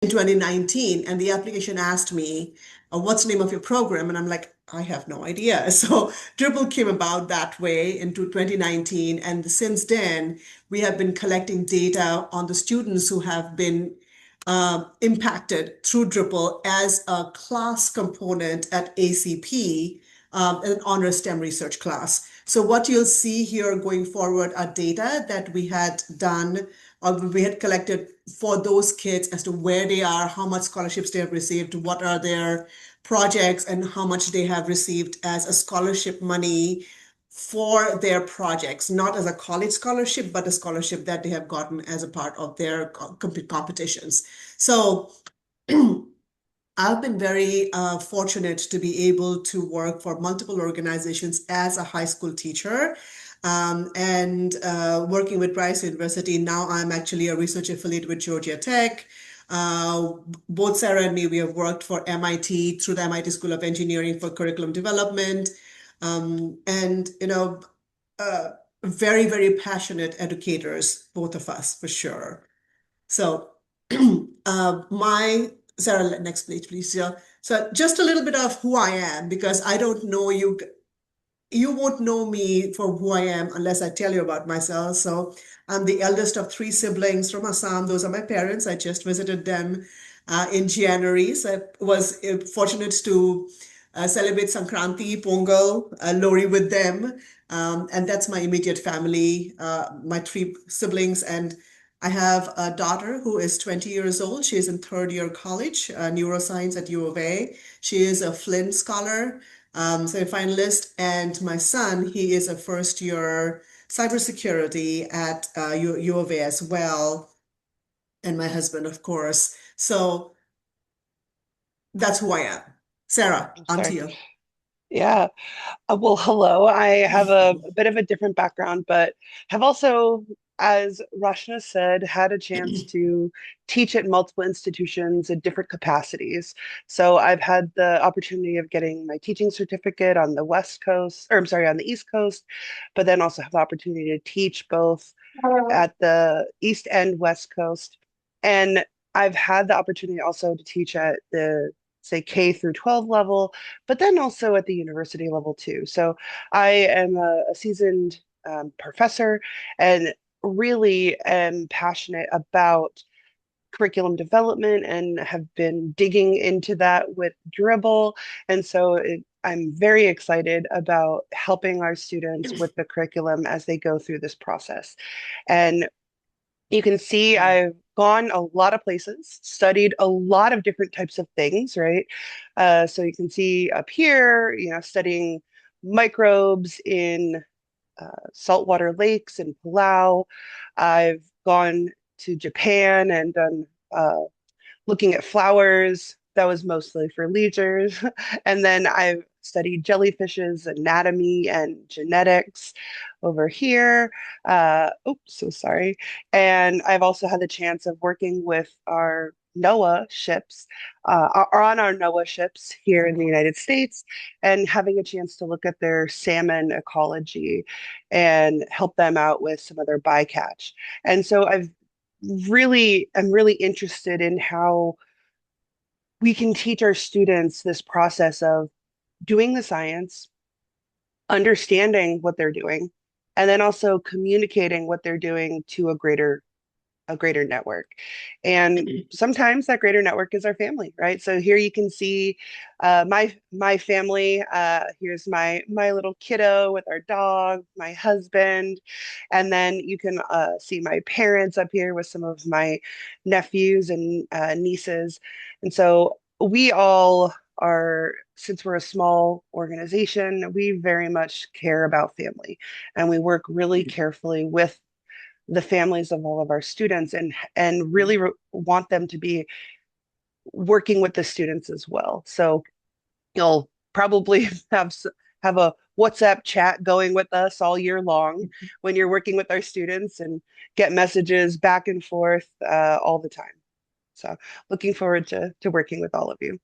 in 2019, and the application asked me, what's the name of your program? And I'm like, I have no idea. So Dribble came about that way into 2019. And since then, we have been collecting data on the students who have been impacted through Dribble as a class component at ACP, an honors STEM research class. So what you'll see here going forward are data that we had done or we had collected for those kids as to where they are, how much scholarships they have received, what are their projects, and how much they have received as a scholarship money for their projects, not as a college scholarship, but a scholarship that they have gotten as a part of their competitions. So I've been very fortunate to be able to work for multiple organizations as a high school teacher. And working with Rice University. Now I'm actually a research affiliate with Georgia Tech. Both Sarah and me, we have worked for MIT through the MIT School of Engineering for curriculum development. And, uh, very, very passionate educators, both of us, for sure. So, my Sarah, next page, please. Yeah. So, just a little bit of who I am, because I don't know you. You won't know me for who I am unless I tell you about myself. So, I'm the eldest of three siblings from Assam. Those are my parents. I just visited them in January. So, I was fortunate to celebrate Sankranti, Pongal, Lori with them. And that's my immediate family, my three siblings. And I have a daughter who is 20 years old. She is in third year college, neuroscience at U of A. She is a Flynn scholar, semi-finalist. And my son, he is a first year cybersecurity at U of A as well. And my husband, of course. So that's who I am. Sarah, I'm on to sorry. you. Yeah. Well, hello. I have a bit of a different background, but have also, as Rashna said, had a chance to teach at multiple institutions in different capacities. So I've had the opportunity of getting my teaching certificate on the West Coast, or I'm sorry, on the East Coast, but then also have the opportunity to teach both at the East and West Coast. And I've had the opportunity also to teach at the say K through 12 level, but then also at the university level too. So I am a seasoned professor and really am passionate about curriculum development and have been digging into that with Dribble. And so I'm very excited about helping our students with the curriculum as they go through this process. And you can see I've gone a lot of places, studied a lot of different types of things, right? So you can see up here, studying microbes in saltwater lakes in Palau. I've gone to Japan and done looking at flowers. That was mostly for leisure. And then I've studied jellyfish's anatomy and genetics over here. Oops, so sorry. And I've also had the chance of working with our NOAA ships, or on our NOAA ships here in the United States, and having a chance to look at their salmon ecology and help them out with some of their bycatch. And so I'm really interested in how we can teach our students this process of doing the science, understanding what they're doing, and then also communicating what they're doing to a greater network. And sometimes that greater network is our family, right? So here you can see my family. Here's my little kiddo with our dog, my husband, and then you can see my parents up here with some of my nephews and nieces. And so we all are, since we're a small organization, we very much care about family, and we work really carefully with the families of all of our students and really want them to be working with the students as well. So you'll probably have a WhatsApp chat going with us all year long when you're working with our students and get messages back and forth all the time. So looking forward to working with all of you.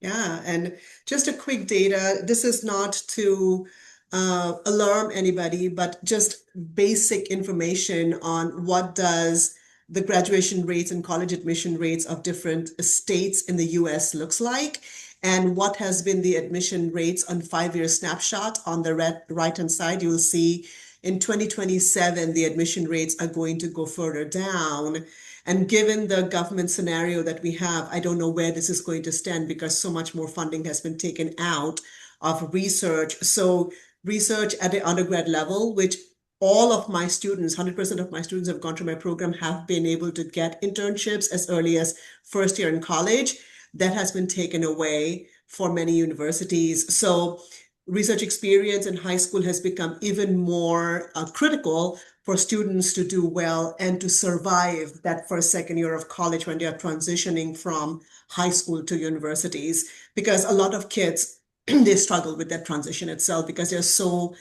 Yeah, and just a quick data. This is not to alarm anybody, but just basic information on what does the graduation rates and college admission rates of different states in the US looks like, and what has been the admission rates on 5-year snapshot. On the right-hand side, you'll see in 2027, the admission rates are going to go further down. And given the government scenario that we have, I don't know where this is going to stand because so much more funding has been taken out of research. So research at the undergrad level, which all of my students, 100% of my students have gone through my program, have been able to get internships as early as first year in college. That has been taken away for many universities. So research experience in high school has become even more critical for students to do well and to survive that first, second year of college when they are transitioning from high school to universities. Because a lot of kids, they struggle with that transition itself because they're so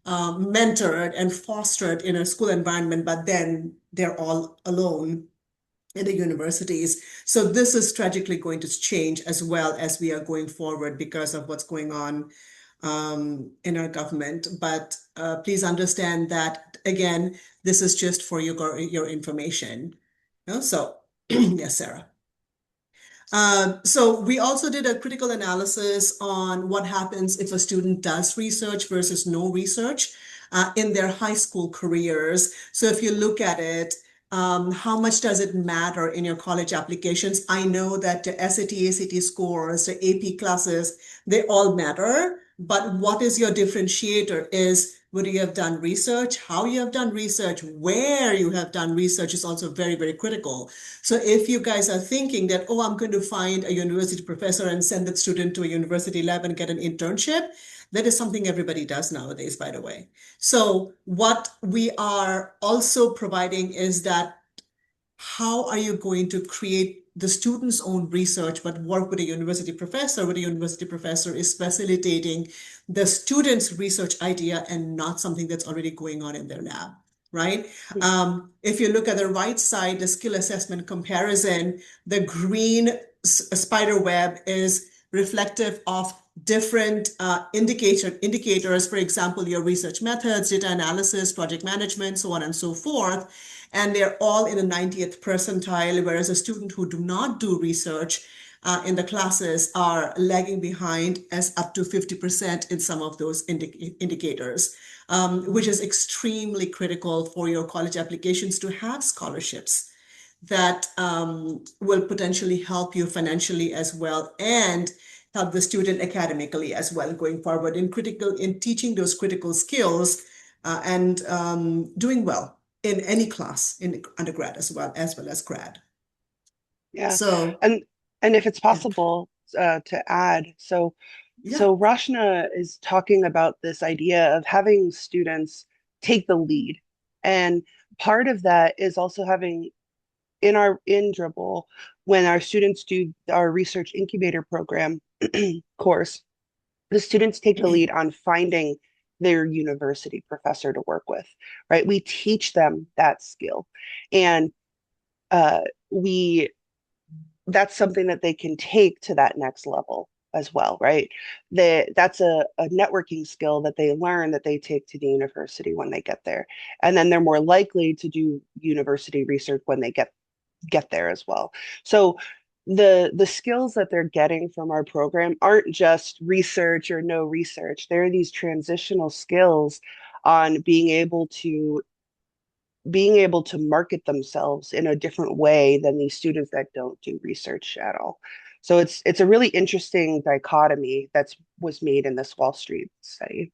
mentored and fostered in a school environment, but then they're all alone in the universities. So this is tragically going to change as well as we are going forward because of what's going on in our government. But please understand that, again, this is just for your information. You know? So, yes, Sarah. So we also did a critical analysis on what happens if a student does research versus no research in their high school careers. So if you look at it, how much does it matter in your college applications? I know that the SAT, ACT scores, the AP classes, they all matter. But what is your differentiator is whether you have done research, how you have done research, where you have done research is also very, very critical. So if you guys are thinking that, oh, I'm going to find a university professor and send that student to a university lab and get an internship, that is something everybody does nowadays, by the way. So what we are also providing is that how are you going to create the student's own research, but work with a university professor, where the university professor is facilitating the student's research idea and not something that's already going on in their lab, right? If you look at the right side, the skill assessment comparison, the green spider web is reflective of different indicators, for example, your research methods, data analysis, project management, so on and so forth. And they're all in the 90th percentile, whereas a student who do not do research in the classes are lagging behind as up to 50% in some of those indicators, which is extremely critical for your college applications to have scholarships that will potentially help you financially as well and help the student academically as well going forward in teaching those critical skills and doing well in any class in undergrad as grad. Yeah. So And and if it's yeah, possible to add, yeah. so Rashna is talking about this idea of having students take the lead. And part of that is also having in Dribble, when our students do our research incubator program course, the students take the lead on finding their university professor to work with, right? We teach them that skill. And uh, we that's something that they can take to that next level as well, right? That's a networking skill that they learn that they take to the university when they get there. And then they're more likely to do university research when they get there as well. So the skills that they're getting from our program aren't just research or no research. There are these transitional skills on being able to market themselves in a different way than these students that don't do research at all. So it's a really interesting dichotomy that's was made in this Wall Street study.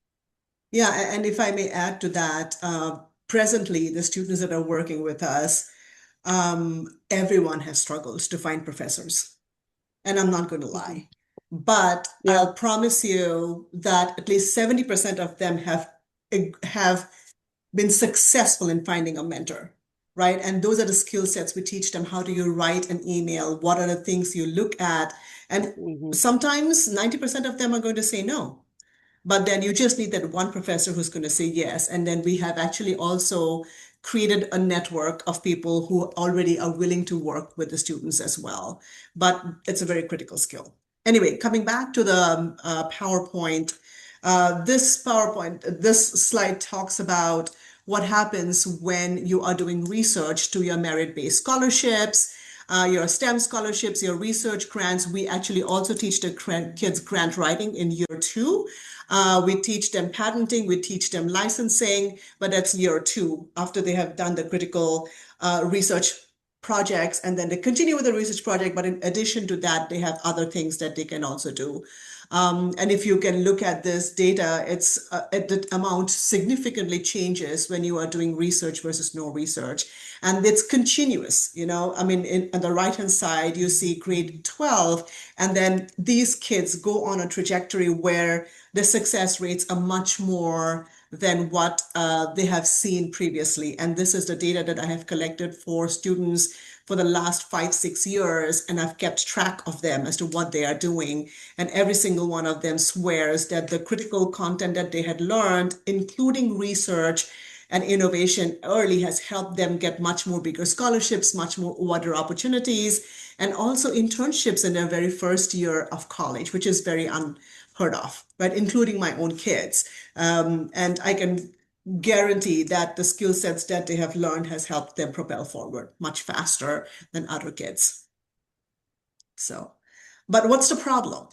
Yeah, and if I may add to that, presently the students that are working with us, everyone has struggled to find professors. And I'm not going to Mhm. lie. But Yeah. I'll promise you that at least 70% of them have been successful in finding a mentor, right? And those are the skill sets we teach them. How do you write an email? What are the things you look at? And Hmm. sometimes 90% of them are going to say no. But then you just need that one professor who's going to say yes. And then we have actually also created a network of people who already are willing to work with the students as well. But it's a very critical skill. Anyway, coming back to the PowerPoint, this slide talks about what happens when you are doing research to your merit-based scholarships, your STEM scholarships, your research grants. We actually also teach the kids grant writing in year two. We teach them patenting, we teach them licensing, but that's year two after they have done the critical research projects, and then they continue with the research project. But in addition to that, they have other things that they can also do. And if you can look at this data, the amount significantly changes when you are doing research versus no research. And it's continuous, I mean, on the right-hand side, you see grade 12, and then these kids go on a trajectory where the success rates are much more than what they have seen previously. And this is the data that I have collected for students for the last 5, 6 years, and I've kept track of them as to what they are doing. And every single one of them swears that the critical content that they had learned, including research and innovation early, has helped them get much more bigger scholarships, much more wider opportunities, and also internships in their very first year of college, which is very unheard of, right? Including my own kids. And I can guarantee that the skill sets that they have learned has helped them propel forward much faster than other kids. So, but what's the problem?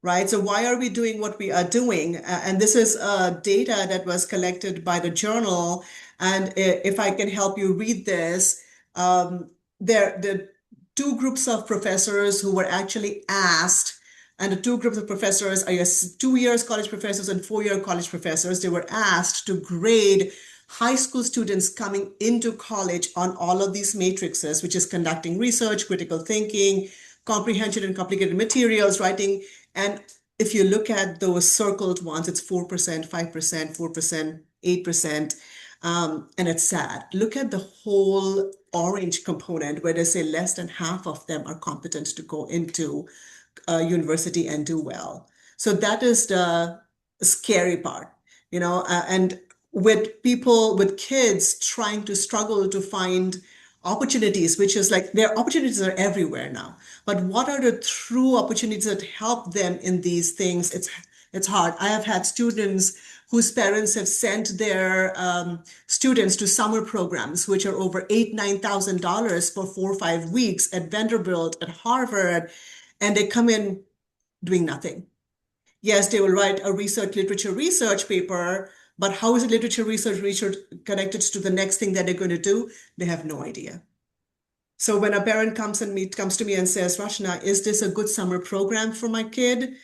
Right? So why are we doing what we are doing? And this is data that was collected by the journal. And if I can help you read this, the two groups of professors who were actually asked, and the two groups of professors are your 2 year college professors and 4 year college professors. They were asked to grade high school students coming into college on all of these matrices, which is conducting research, critical thinking, comprehension and complicated materials, writing. And if you look at those circled ones, it's 4%, 5%, 4%, 8%. And it's sad. Look at the whole orange component where they say less than half of them are competent to go into university and do well. So that is the scary part, and with people, with kids trying to struggle to find opportunities, which is like their opportunities are everywhere now. But what are the true opportunities that help them in these things? It's hard. I have had students whose parents have sent their students to summer programs, which are over $8,000, $9,000 for 4 or 5 weeks at Vanderbilt, at Harvard, and they come in doing nothing. Yes, they will write a literature research paper, but how is literature research connected to the next thing that they're going to do? They have no idea. So when a parent comes to me and says, Rashna, is this a good summer program for my kid?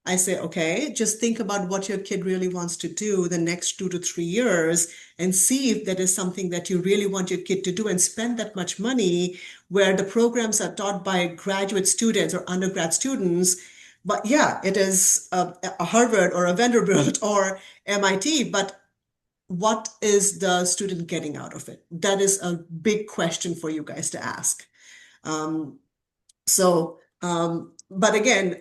I say, okay, just think about what your kid really wants to do the next 2 to 3 years and see if that is something that you really want your kid to do, and spend that much money where the programs are taught by graduate students or undergrad students. But yeah, it is a Harvard or a Vanderbilt or MIT, but what is the student getting out of it? That is a big question for you guys to ask. Um, but again,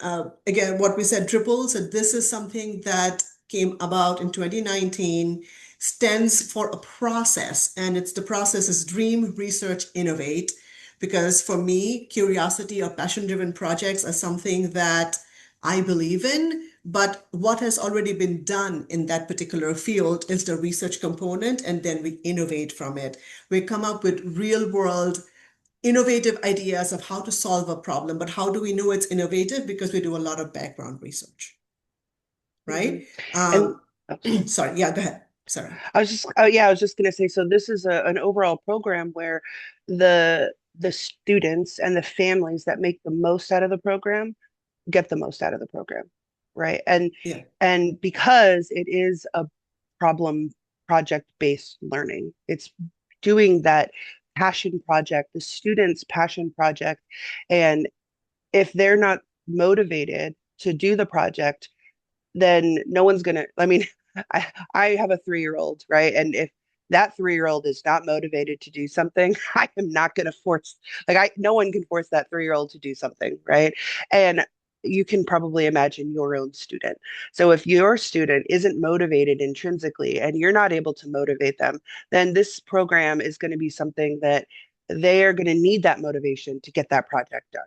what we said, DRIPBL, so this is something that came about in 2019, stands for a process, and the process is Dream, Research, Innovate. Because for me, curiosity or passion-driven projects are something that I believe in, but what has already been done in that particular field is the research component, and then we innovate from it. We come up with real-world innovative ideas of how to solve a problem. But how do we know it's innovative? Because we do a lot of background research, Mhm. right? And oh, Sorry, yeah, go ahead. Sorry. I was just going to say, so this is an overall program where the students and the families that make the most out of the program get the most out of the program, right? Yeah. And because it is a problem project based learning, it's doing that passion project, the students' passion project, and if they're not motivated to do the project, then no one's gonna. I mean, I have a 3-year-old, right? And if that 3-year-old is not motivated to do something, I am not gonna force. No one can force that 3-year-old to do something, right? And you can probably imagine your own student. So if your student isn't motivated intrinsically and you're not able to motivate them, then this program is going to be something that they are going to need that motivation to get that project done.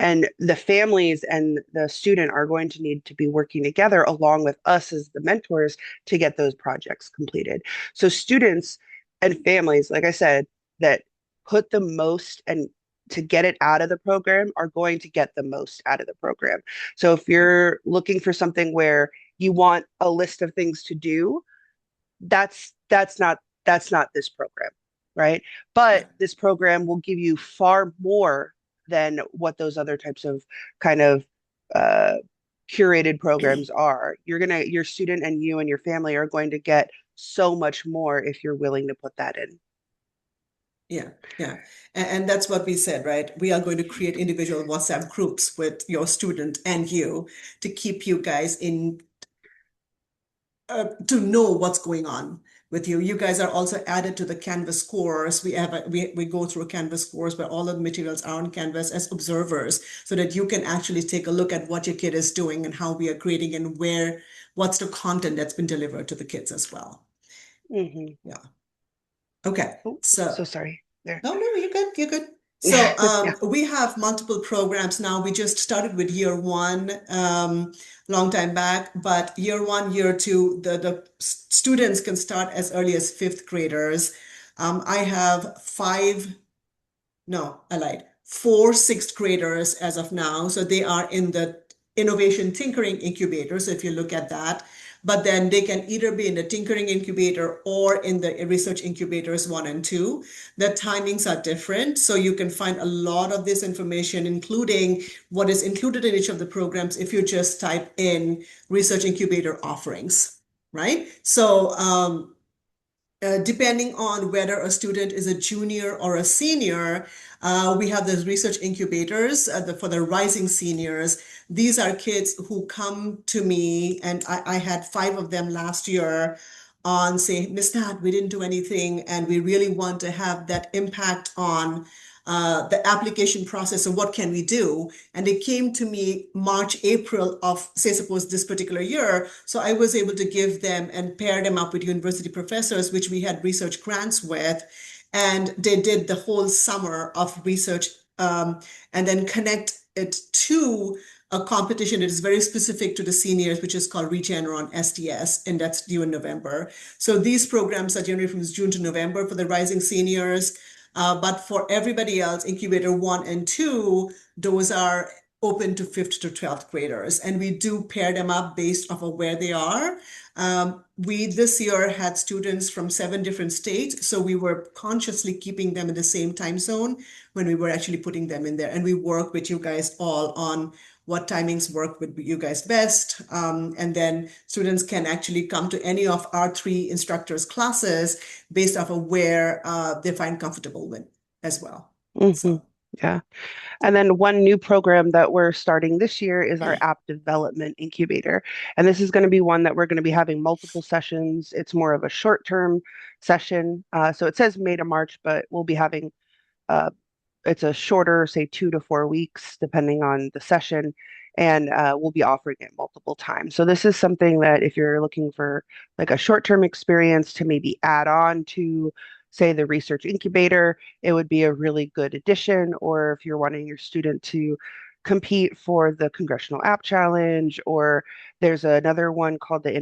And the families and the student are going to need to be working together along with us as the mentors to get those projects completed. So students and families, like I said, that put the most and to get it out of the program are going to get the most out of the program. So if Yeah, you're looking for something where you want a list of things to do, that's not this program, right? But yeah, this program will give you far more than what those other types of kind of uh, curated programs are. Your student and you and your family are going to get so much more if you're willing to put that in. yeah, yeah. And that's what we said, right? We are going to create individual WhatsApp groups with your student and you to keep you guys in to know what's going on with you. You guys are also added to the Canvas course. We go through a Canvas course where all of the materials are on Canvas as observers so that you can actually take a look at what your kid is doing and how we are creating and what's the content that's been delivered to the kids as well. Hmm. Yeah. Okay. Oh, So so sorry there. no, no, you're good. You're good. So Yeah. we have multiple programs now. We just started with year one long time back, but year one, year two, the students can start as early as fifth graders. I have five no, I lied. Four sixth graders as of now. So they are in the innovation tinkering incubator. So if you look at that, but then they can either be in the tinkering incubator or in the research incubators one and two. The timings are different. So you can find a lot of this information, including what is included in each of the programs if you just type in research incubator offerings, right? So depending on whether a student is a junior or a senior, we have the research incubators for the rising seniors. These are kids who come to me, and I had five of them last year on saying, Miss Nat, we didn't do anything, and we really want to have that impact on the application process. So what can we do? And they came to me March, April of, say, suppose this particular year. So I was able to give them and pair them up with university professors, which we had research grants with. And they did the whole summer of research and then connect it to a competition that is very specific to the seniors, which is called Regeneron SDS, and that's due in November. So these programs are generally from June to November for the rising seniors. But for everybody else, incubator one and two, those are open to fifth to 12th graders. And we do pair them up based off of where they are. We this year had students from 7 different states. So we were consciously keeping them in the same time zone when we were actually putting them in there. And we work with you guys all on what timings work with you guys best. And then students can actually come to any of our three instructors' classes based off of where they find comfortable with as well. Hmm. So, Yeah. And then one new program that we're starting this year is our app development incubator. And this is going to be one that we're going to be having multiple sessions. It's more of a short-term session. So it says May to March, but we'll be having uh, it's a shorter, say 2 to 4 weeks, depending on the session, and we'll be offering it multiple times. So this is something that if you're looking for like a short-term experience to maybe add on to, say, the research incubator, it would be a really good addition. Or if you're wanting your student to compete for the Congressional App Challenge, or there's another one called the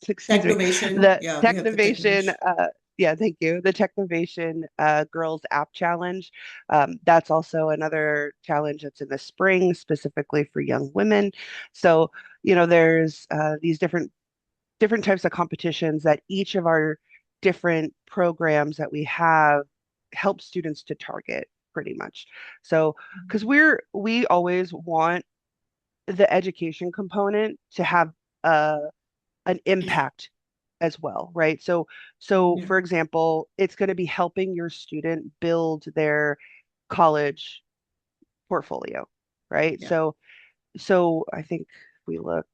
excuse me, Technovation, the yeah, we have the Technovation, Technovation. yeah, thank you. The Technovation Girls App Challenge. That's also another challenge that's in the spring, specifically for young women. So, there's these different types of competitions that each of our different programs that we have help students to target pretty much. So, because we always want the education component to have uh, an impact as well, right? So Yeah, for example, it's going to be helping your student build their college portfolio, right? yeah. So I think if we look,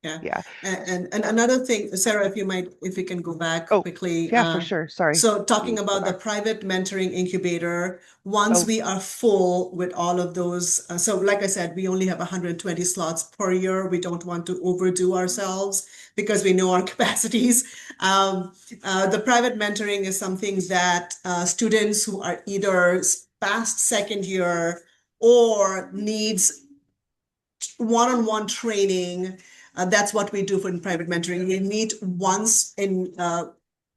Yeah. yeah. And another thing, Sarah, if you can go back Oh, quickly. yeah, for sure. Sorry. So Let talking me go about the back. private mentoring incubator, once Oh, we are full with all of those, so like I said, we only have 120 slots per year. We don't want to overdo ourselves because we know our capacities. The private mentoring is something that students who are either past second year or needs one-on-one training. That's what we do for in private mentoring. We meet once in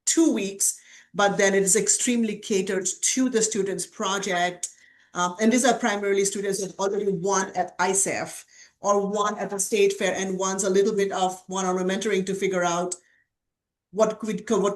2 weeks, but then it is extremely catered to the student's project. And these are primarily students who have already won at ISEF or won at a state fair and wants a little bit of one-on-one mentoring to figure out what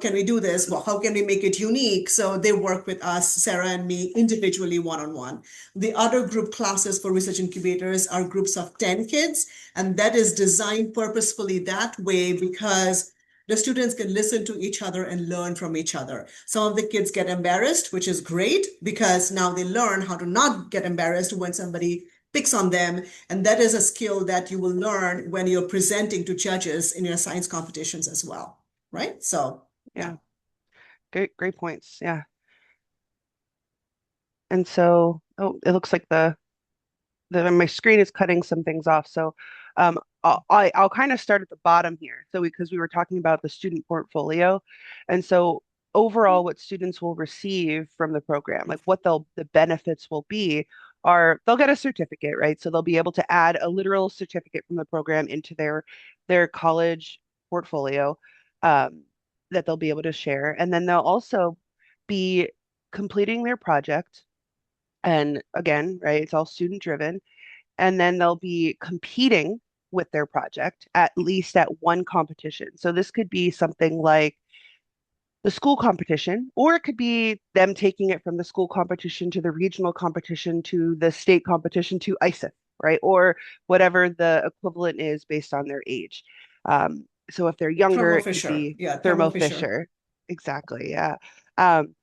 can we do this? Well, how can we make it unique? So they work with us, Sarah and me, individually one-on-one. The other group classes for research incubators are groups of 10 kids, and that is designed purposefully that way because the students can listen to each other and learn from each other. Some of the kids get embarrassed, which is great because now they learn how to not get embarrassed when somebody picks on them. And that is a skill that you will learn when you're presenting to judges in your science competitions as well. Right? So, yeah. Yeah. Great points. Yeah. And so, oh, it looks like the my screen is cutting some things off. So I'll kind of start at the bottom here. So because we were talking about the student portfolio. And so overall what students will receive from the program, like what the benefits will be are they'll get a certificate, right? So they'll be able to add a literal certificate from the program into their college portfolio that they'll be able to share. And then they'll also be completing their project. And again, right, it's all student driven. And then they'll be competing with their project at least at one competition. So this could be something like the school competition, or it could be them taking it from the school competition to the regional competition to the state competition to ISEF, right? Or whatever the equivalent is based on their age. So if they're younger, Thermo it could Fisher. be Yeah, Thermo Thermo Fisher. Fisher. Exactly, yeah. And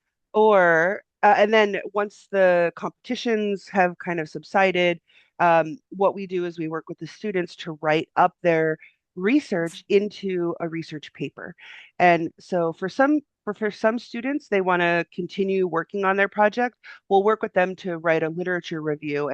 then once the competitions have kind of subsided, what we do is we work with the students to write up their research into a research paper. And so for some students, they want to continue working on their project. We'll work with them to write a literature review,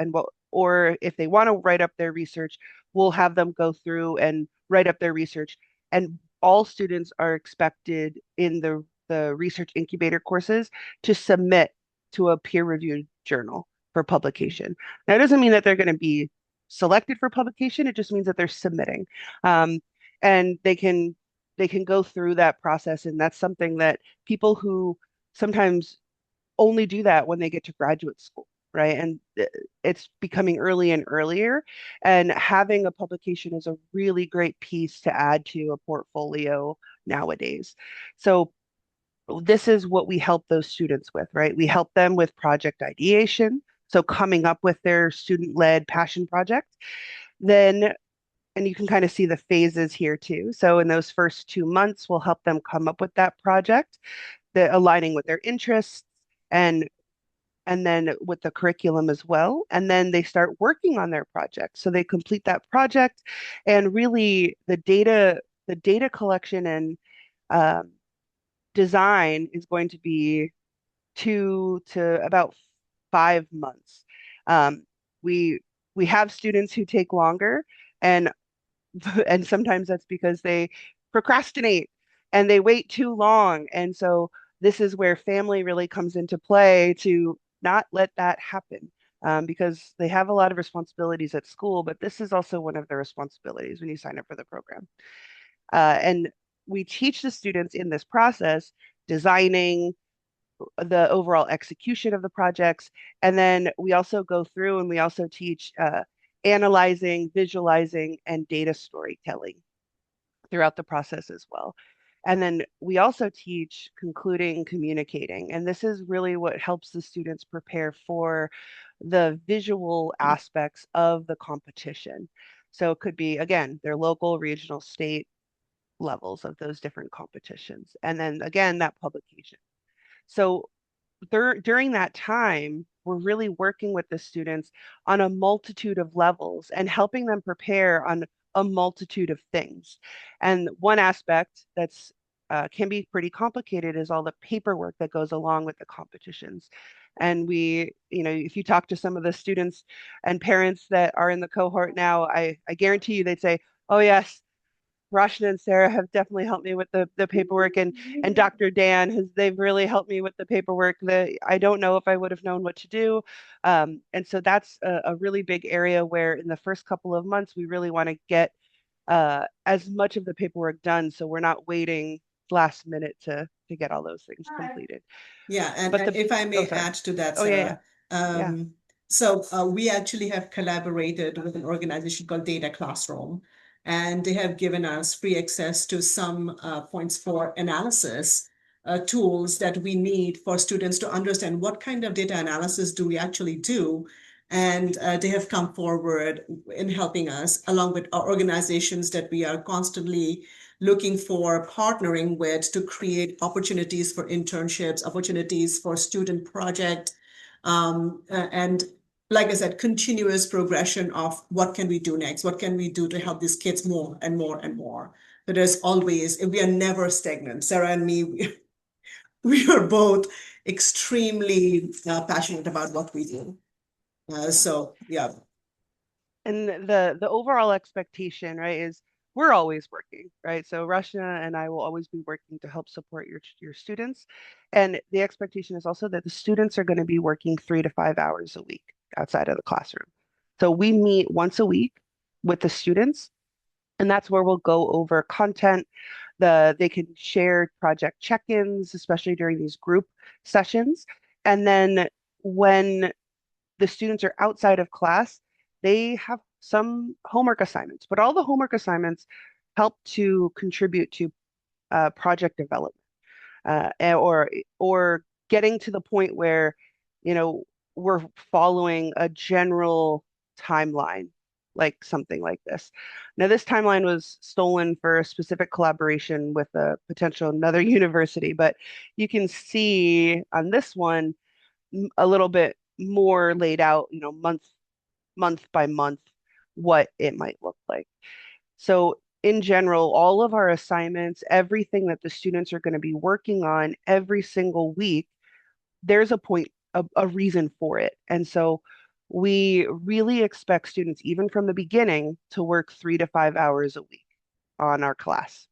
or if they want to write up their research, we'll have them go through and write up their research. And all students are expected in the research incubator courses to submit to a peer-reviewed journal for publication. Now, it doesn't mean that they're going to be selected for publication. It just means that they're submitting. Um, and they can go through that process. And that's something that people who sometimes only do that when they get to graduate school, right? And it's becoming early and earlier. And having a publication is a really great piece to add to a portfolio nowadays. So this is what we help those students with, right? We help them with project ideation. So coming up with their student-led passion project. Then and you can kind of see the phases here too. So in those first 2 months, we'll help them come up with that project, the aligning with their interests and and then with the curriculum as well. And then they start working on their project. So they complete that project and really the data collection and um, design is going to be 2 to about 5 months. Um, we we have students who take longer, and and sometimes that's because they procrastinate and they wait too long. And so this is where family really comes into play to not let that happen. Because they have a lot of responsibilities at school, but this is also one of their responsibilities when you sign up for the program. And we teach the students in this process designing, the overall execution of the projects. And then we also go through and we also teach analyzing, visualizing, and data storytelling throughout the process as well. And then we also teach concluding communicating. And this is really what helps the students prepare for the visual aspects of the competition. So it could be, again, their local, regional, state levels of those different competitions. And then again, that publication. So during that time, we're really working with the students on a multitude of levels and helping them prepare on a multitude of things. And one aspect that's can be pretty complicated is all the paperwork that goes along with the competitions. And if you talk to some of the students and parents that are in the cohort now, I guarantee you they'd say, oh, yes, Rashna and Sarah have definitely helped me with the paperwork, and Dr. Dan has they've really helped me with the paperwork. That I don't know if I would have known what to do. And so that's a really big area where in the first couple of months we really want to get as much of the paperwork done so we're not waiting last minute to get all those things completed. Yeah, But and if I oh, may sorry. add to that, Oh, yeah, yeah. Sarah, Yeah. we actually have collaborated with an organization called Data Classroom, and they have given us free access to some points for analysis tools that we need for students to understand what kind of data analysis do we actually do. And they have come forward in helping us, along with our organizations that we are constantly looking for partnering with to create opportunities for internships, opportunities for student project, and like I said, continuous progression of what can we do next? What can we do to help these kids more and more and more? So there's always, we are never stagnant. Sarah and me, we are both extremely passionate about what we do. So yeah. And the overall expectation, right, is we're always working, right? So Rashna and I will always be working to help support your students. And the expectation is also that the students are going to be working 3 to 5 hours a week outside of the classroom. So we meet once a week with the students, and that's where we'll go over content. They can share project check-ins, especially during these group sessions. And then when the students are outside of class, they have some homework assignments, but all the homework assignments help to contribute to project development, or getting to the point where, you know, we're following a general timeline, like something like this. Now, this timeline was stolen for a specific collaboration with a potential another university, but you can see on this one a little bit more laid out, month by month, what it might look like. So in general, all of our assignments, everything that the students are going to be working on every single week, there's a point, a reason for it. And so we really expect students, even from the beginning, to work 3 to 5 hours a week on our class.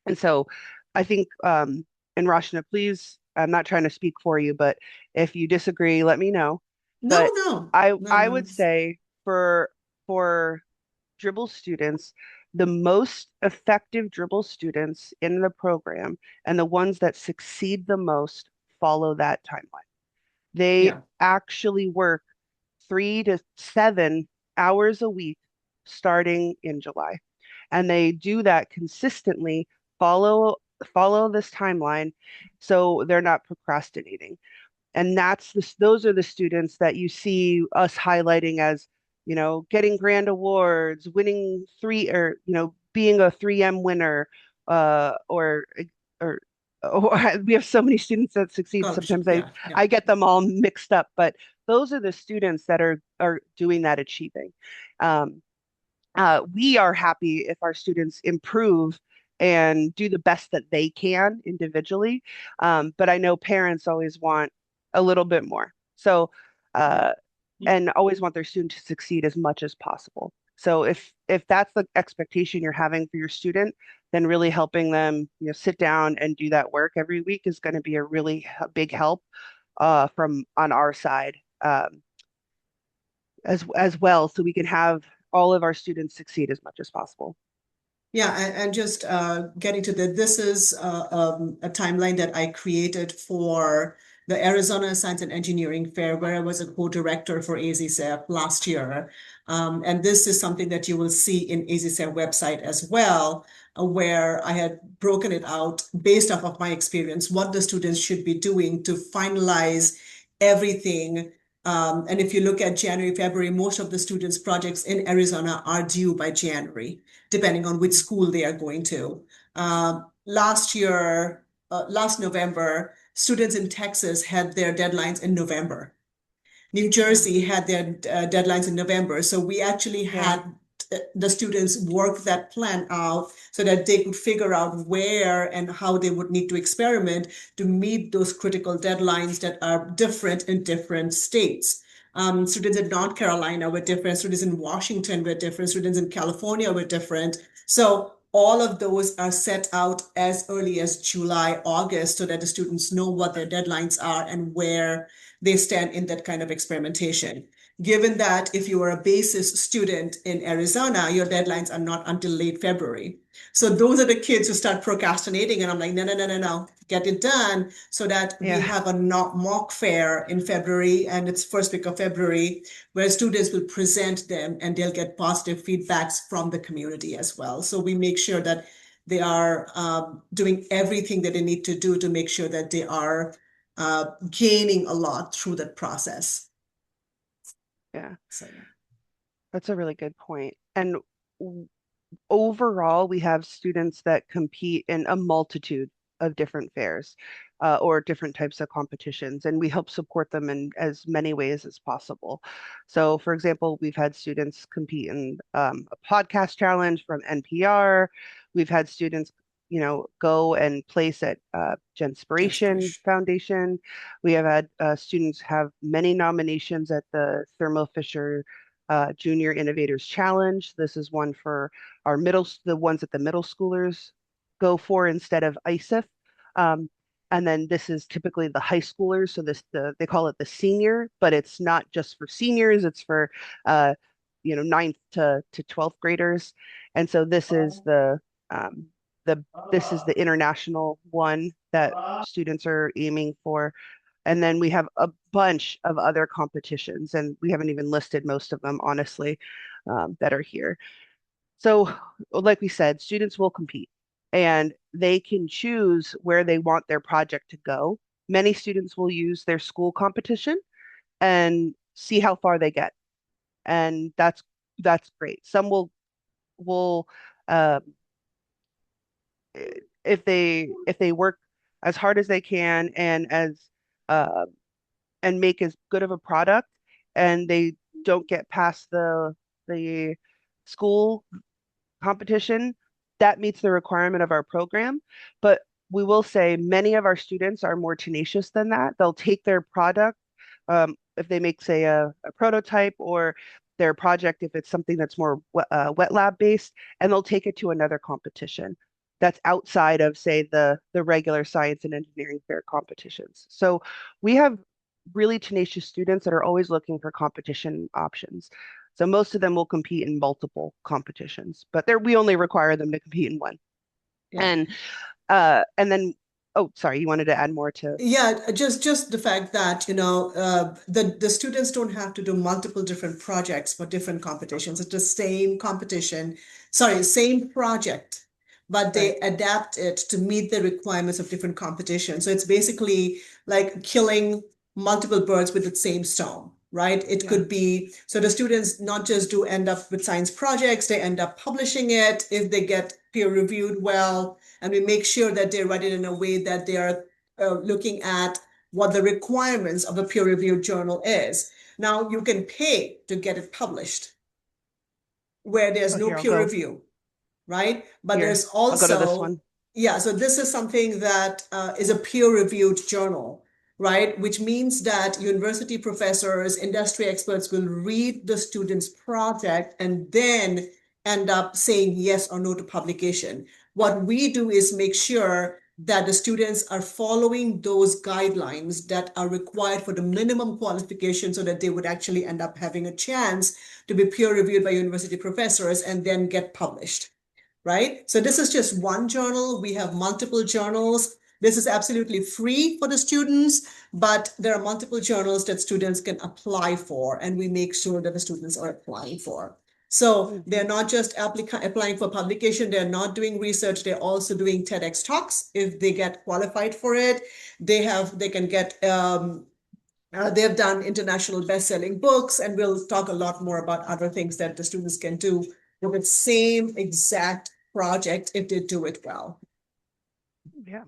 And so I think, and Rashna, please, I'm not trying to speak for you, but if you disagree, let me know. No, But no, no, I no. would say for dribble students, the most effective dribble students in the program and the ones that succeed the most follow that timeline. They Yeah. actually work 3 to 7 hours a week starting in July. And they do that consistently, follow follow this timeline so they're not procrastinating. And those are the students that you see us highlighting as, getting grand awards, winning three, or being a 3M winner, or or we have so many students that succeed. Scholarship. Sometimes Yeah, yeah. I get them all mixed up, but those are the students that are doing that achieving. Um, we are happy if our students improve and do the best that they can individually. But I know parents always want a little bit more. So, uh, and always want their student to succeed as much as possible. So if that's the expectation you're having for your student, then really helping them, sit down and do that work every week is going to be a really big help from on our side, as well, so we can have all of our students succeed as much as possible. Yeah, and just getting to this is a timeline that I created for the Arizona Science and Engineering Fair, where I was a co-director for AZSEF last year. And this is something that you will see in AZSEF website as well, where I had broken it out based off of my experience, what the students should be doing to finalize everything. And if you look at January, February, most of the students' projects in Arizona are due by January, depending on which school they are going to. Last November, students in Texas had their deadlines in November. New Jersey had their deadlines in November. So we actually Yeah. had the students work that plan out so that they could figure out where and how they would need to experiment to meet those critical deadlines that are different in different states. Students in North Carolina were different, students in Washington were different, students in California were different. So all of those are set out as early as July, August, so that the students know what their deadlines are and where they stand in that kind of experimentation. Given that if you are a basis student in Arizona, your deadlines are not until late February. So those are the kids who start procrastinating. And I'm like, no, no, no, no, no, get it done so that we Yeah. have a mock fair in February, and it's first week of February, where students will present them and they'll get positive feedbacks from the community as well. So we make sure that they are doing everything that they need to do to make sure that they are gaining a lot through that process. Yeah. So yeah. That's a really good point. And overall, we have students that compete in a multitude of different fairs or different types of competitions, and we help support them in as many ways as possible. So, for example, we've had students compete in a podcast challenge from NPR. We've had students, go and place at Genspiration Inspiration. Foundation. We have had students have many nominations at the Thermo Fisher Junior Innovators Challenge. This is one for the ones that the middle schoolers go for instead of ISEF. Um, and then this is typically the high schoolers. So they call it the senior, but it's not just for seniors. It's for uh, ninth to 12th graders. And so um, this is the international one that students are aiming for. And then we have a bunch of other competitions, and we haven't even listed most of them, honestly, that are here. So, like we said, students will compete and they can choose where they want their project to go. Many students will use their school competition and see how far they get. And that's great. Some will um, if they work as hard as they can uh, and make as good of a product and they don't get past the school competition, that meets the requirement of our program. But we will say many of our students are more tenacious than that. They'll take their product, if they make, say, a prototype or their project, if it's something that's more wet lab based, and they'll take it to another competition that's outside of, say, the regular science and engineering fair competitions. So we have really tenacious students that are always looking for competition options. So most of them will compete in multiple competitions, but we only require them to compete in one. Yeah. And then, oh, sorry, you wanted to add more to. Yeah, just the fact that, the students don't have to do multiple different projects for different competitions. It's the same competition, sorry, same project, but Right. they adapt it to meet the requirements of different competitions. So it's basically like killing multiple birds with the same stone, right? It Yeah. could be, so the students not just do end up with science projects, they end up publishing it if they get peer reviewed well, and we make sure that they write it in a way that they are looking at what the requirements of a peer-reviewed journal is. Now, you can pay to get it published where there's Oh, no here, I'll peer go review, right? But here. there's I'll go to this also, one. yeah, so this is something that is a peer-reviewed journal, right? Which means that university professors, industry experts will read the student's project and then end up saying yes or no to publication. What we do is make sure that the students are following those guidelines that are required for the minimum qualification so that they would actually end up having a chance to be peer reviewed by university professors and then get published, right? So this is just one journal. We have multiple journals. This is absolutely free for the students, but there are multiple journals that students can apply for, and we make sure that the students are applying for. So they're Mhm. not just applying for publication, they're not doing research, they're also doing TEDx talks if they get qualified for it. They can get they've done international best-selling books, and we'll talk a lot more about other things that the students can do with the same exact project if they do it well. Yeah.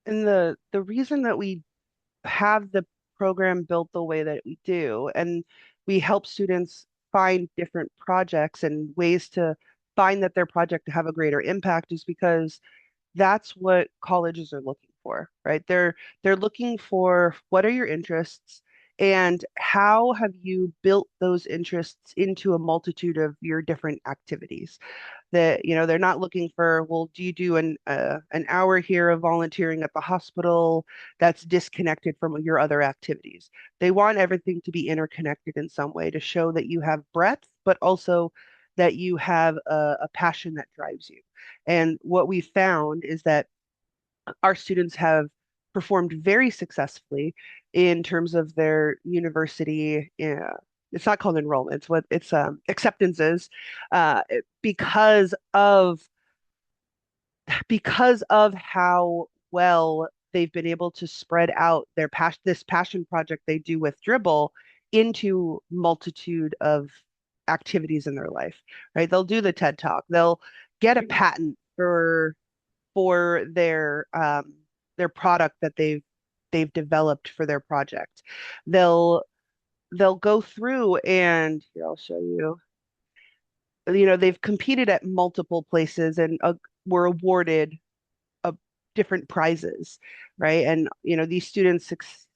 And the reason that we have the program built the way that we do, and we help students find different projects and ways to find that their project to have a greater impact is because that's what colleges are looking for, right? They're looking for what are your interests And how have you built those interests into a multitude of your different activities? That, they're not looking for, well, do you do an hour here of volunteering at the hospital that's disconnected from your other activities? They want everything to be interconnected in some way to show that you have breadth, but also that you have a passion that drives you. And what we found is that our students have performed very successfully in terms of their university. It's not called enrollment. It's what it's acceptances, because of how well they've been able to spread out this passion project they do with Dribble into multitude of activities in their life. Right? They'll do the TED Talk. They'll get a patent for their product that they've developed for their project. They'll they'll go through and here I'll show you. They've competed at multiple places and were awarded uh, different prizes, right? And these students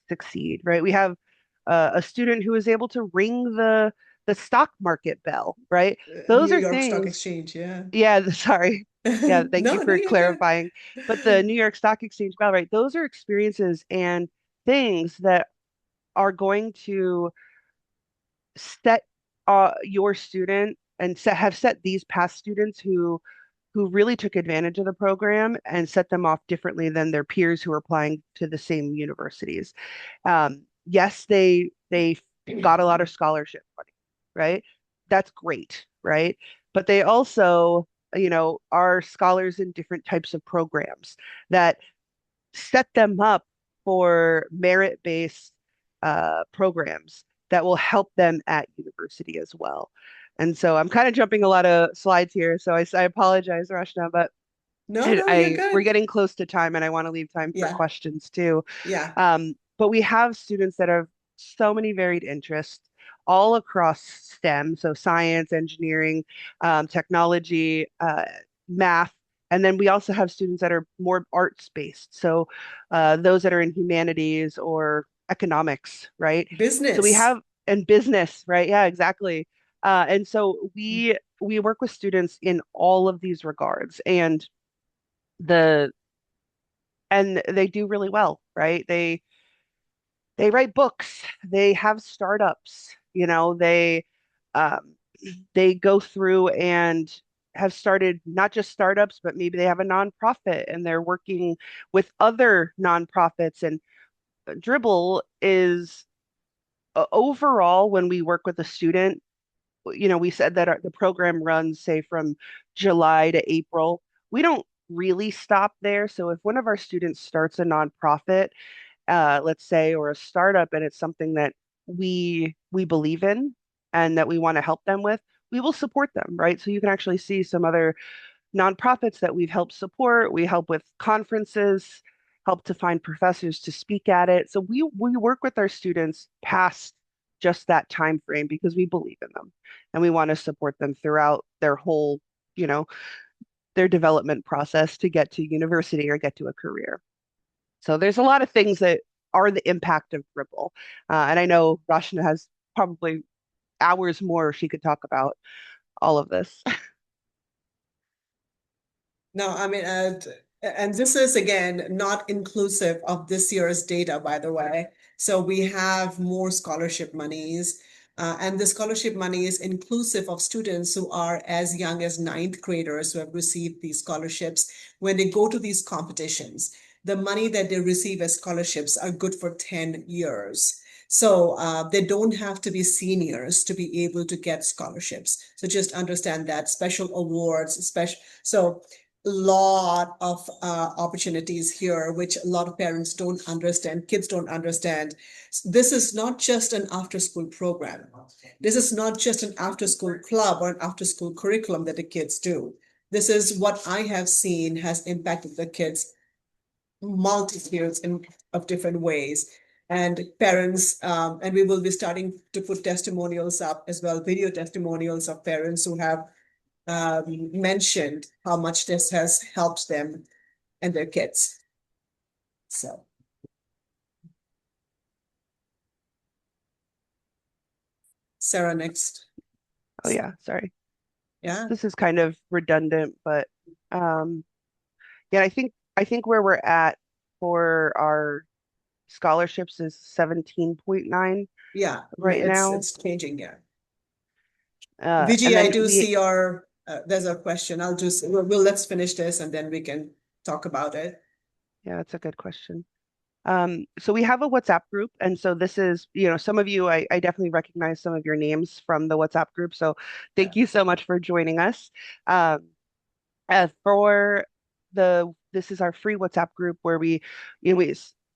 succeed, right? We have a student who is able to ring the stock market bell, right? New Those are York Stock things. Exchange, yeah. Yeah, sorry. Yeah, thank you No, no, for you're good. clarifying. But the New York Stock Exchange bell, right? Those are experiences and things that are going to set your student and have set these past students who really took advantage of the program and set them off differently than their peers who are applying to the same universities. Yes, they got a lot of scholarship money, right? That's great, right? But they also, are scholars in different types of programs that set them up for merit-based programs that will help them at university as well. And so I'm kind of jumping a lot of slides here, so I apologize, Rashna, but No, no, you're we're good. getting close to time, and I want to leave time for Yeah, questions too. yeah. But we have students that have so many varied interests all across STEM, so science, engineering, technology, math. And then we also have students that are more arts based. So those that are in humanities or economics, right? So we Business. have, and business, right? Yeah, exactly. And so we work with students in all of these regards, the and they do really well, right? They write books, they have startups, um, they go through and have started not just startups, but maybe they have a nonprofit and they're working with other nonprofits. And Dribble is overall, when we work with a student, we said that the program runs, say, from July to April. We don't really stop there. So if one of our students starts a nonprofit, let's say, or a startup, and it's something that we believe in and that we want to help them with, we will support them, right? So you can actually see some other nonprofits that we've helped support. We help with conferences, help to find professors to speak at it. So we work with our students past just that time frame because we believe in them and we want to support them throughout their whole, you know, their development process to get to university or get to a career. So there's a lot of things that are the impact of Ripple. And I know Rashna has probably hours more she could talk about all of this. No, I mean, and this is again not inclusive of this year's data, by the way. So we have more scholarship monies, and the scholarship money is inclusive of students who are as young as ninth graders who have received these scholarships. When they go to these competitions, the money that they receive as scholarships are good for 10 years. So they don't have to be seniors to be able to get scholarships. So just understand that special awards, special. So lot of opportunities here, which a lot of parents don't understand, kids don't understand. This is not just an after school program. This is not just an after school club or an after school curriculum that the kids do. This is what I have seen has impacted the kids multitudes of different ways. And parents, and we will be starting to put testimonials up as well, video testimonials of parents who have mentioned how much this has helped them and their kids. So, Sarah next. Oh yeah, sorry. Yeah, This is kind of redundant, but um, yeah, I think where we're at for our scholarships is 17.9 yeah, right now. it's changing. Yeah. And Vijay, I then do we see your, there's a question. Let's finish this and then we can talk about it. Yeah, that's a good question. So we have a WhatsApp group, and so this is, some of you, I definitely recognize some of your names from the WhatsApp group. So Yeah. thank you so much for joining us. Um, for this is our free WhatsApp group where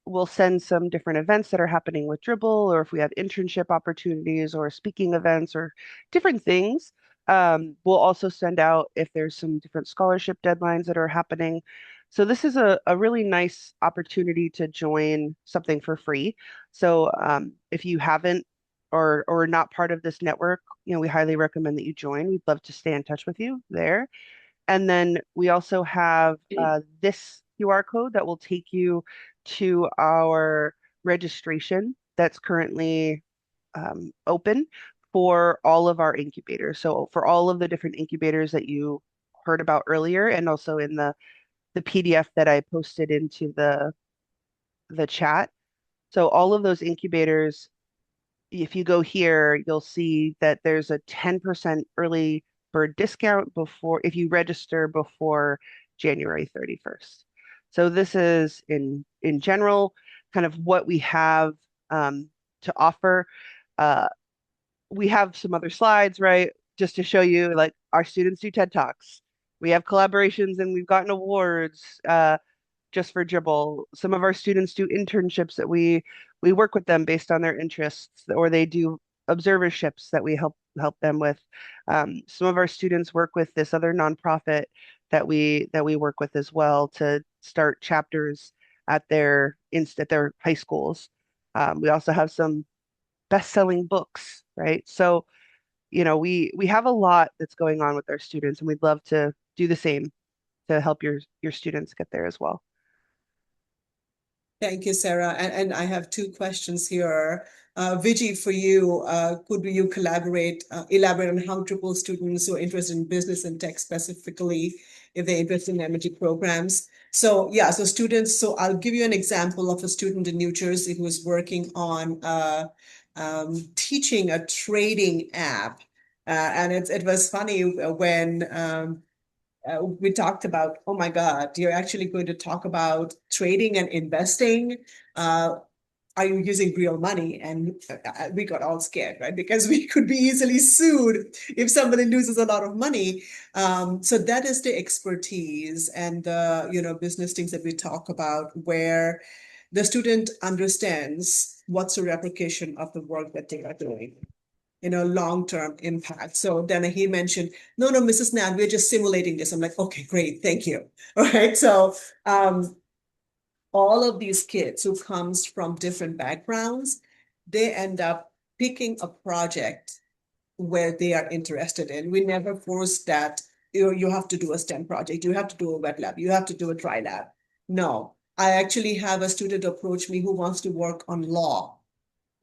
we'll send some different events that are happening with Dribble, or if we have internship opportunities or speaking events or different things. We'll also send out if there's some different scholarship deadlines that are happening. So this is a really nice opportunity to join something for free. So if you haven't or not part of this network, we highly recommend that you join. We'd love to stay in touch with you there. And then we also have this QR code that will take you to our registration that's currently open for all of our incubators. So for all of the different incubators that you heard about earlier, and also in the PDF that I posted into the chat. So all of those incubators, if you go here, you'll see that there's a 10% early bird discount before if you register before January 31st. So this is in general kind of what we have to offer. Uh, we have some other slides, right? Just to show you like our students do TED Talks. We have collaborations and we've gotten awards. Just for Dribble. Some of our students do internships that we work with them based on their interests, or they do observerships that we help them with. Some of our students work with this other nonprofit that we work with as well to start chapters at their high schools. We also have some best-selling books, right? So, we have a lot that's going on with our students, and we'd love to do the same to help your students get there as well. Thank you, Sarah. And I have two questions here. Vijay, for you, could you elaborate on how triple students who are interested in business and tech specifically, if they're interested in MNT programs? So yeah, so students, so I'll give you an example of a student in New Jersey who is working on teaching a trading app. And it was funny when we talked about, oh my God, you're actually going to talk about trading and investing. Uh, are you using real money? And we got all scared, right? Because we could be easily sued if somebody loses a lot of money. So that is the expertise and the, business things that we talk about where the student understands what's the replication of the work that they are doing, long-term impact. So then he mentioned, no, Mrs. Nan, we're just simulating this. I'm like, okay, great, thank you. All right. So all of these kids who comes from different backgrounds, they end up picking a project where they are interested in. We never force that you have to do a STEM project, you have to do a wet lab, you have to do a dry lab. No, I actually have a student approach me who wants to work on law,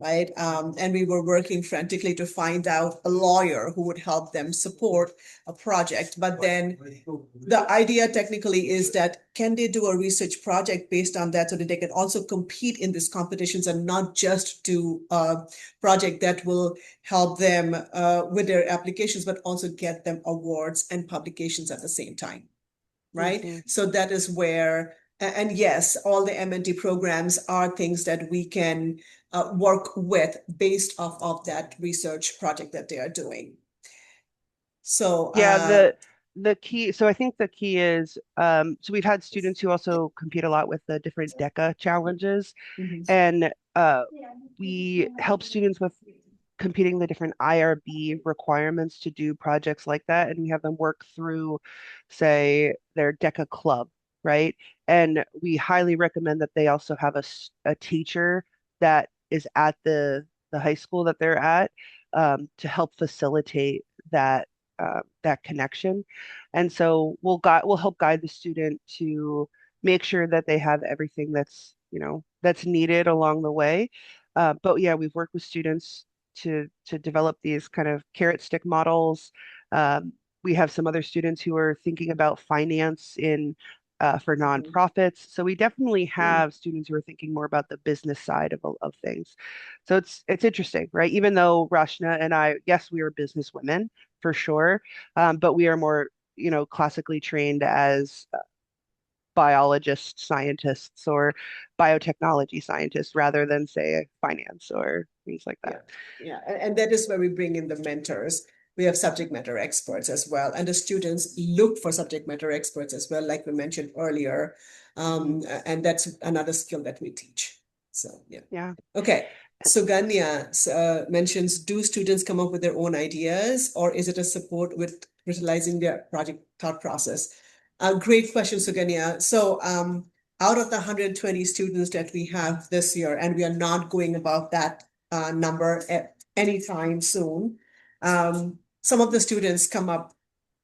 right? And we were working frantically to find out a lawyer who would help them support a project. But then the idea technically is that can they do a research project based on that so that they can also compete in these competitions and not just do a project that will help them with their applications, but also get them awards and publications at the same time, right? Hmm. So that is where, and yes, all the MNT programs are things that we can work with based off of that research project that they are doing. So, Yeah, the key, so I think the key is so we've had students who also compete a lot with the different DECA challenges, mhm. and we help students with competing the different IRB requirements to do projects like that, and we have them work through, say, their DECA club, right? And we highly recommend that they also have a teacher that is at the high school that they're at to help facilitate that connection. And so we'll help guide the student to make sure that they have everything that's needed along the way. But yeah, we've worked with students to develop these kind of carrot stick models. We have some other students who are thinking about finance in for Mhm. nonprofits. So we definitely Mm. have students who are thinking more about the business side of things. So it's interesting, right? Even though Rashna and I, yes, we are business women for sure, but we are more, classically trained as biologists, scientists, or biotechnology scientists rather than, say, finance or things like that. Yeah, yeah. And that is where we bring in the mentors. We have subject matter experts as well. And the students look for subject matter experts as well, like we mentioned earlier. Mhm. And that's another skill that we teach. So, yeah. Yeah. Okay. So Ganya mentions, do students come up with their own ideas, or is it a support with utilizing their project thought process? Great question, Suganya. So out of the 120 students that we have this year, and we are not going above that number at any time soon, some of the students come up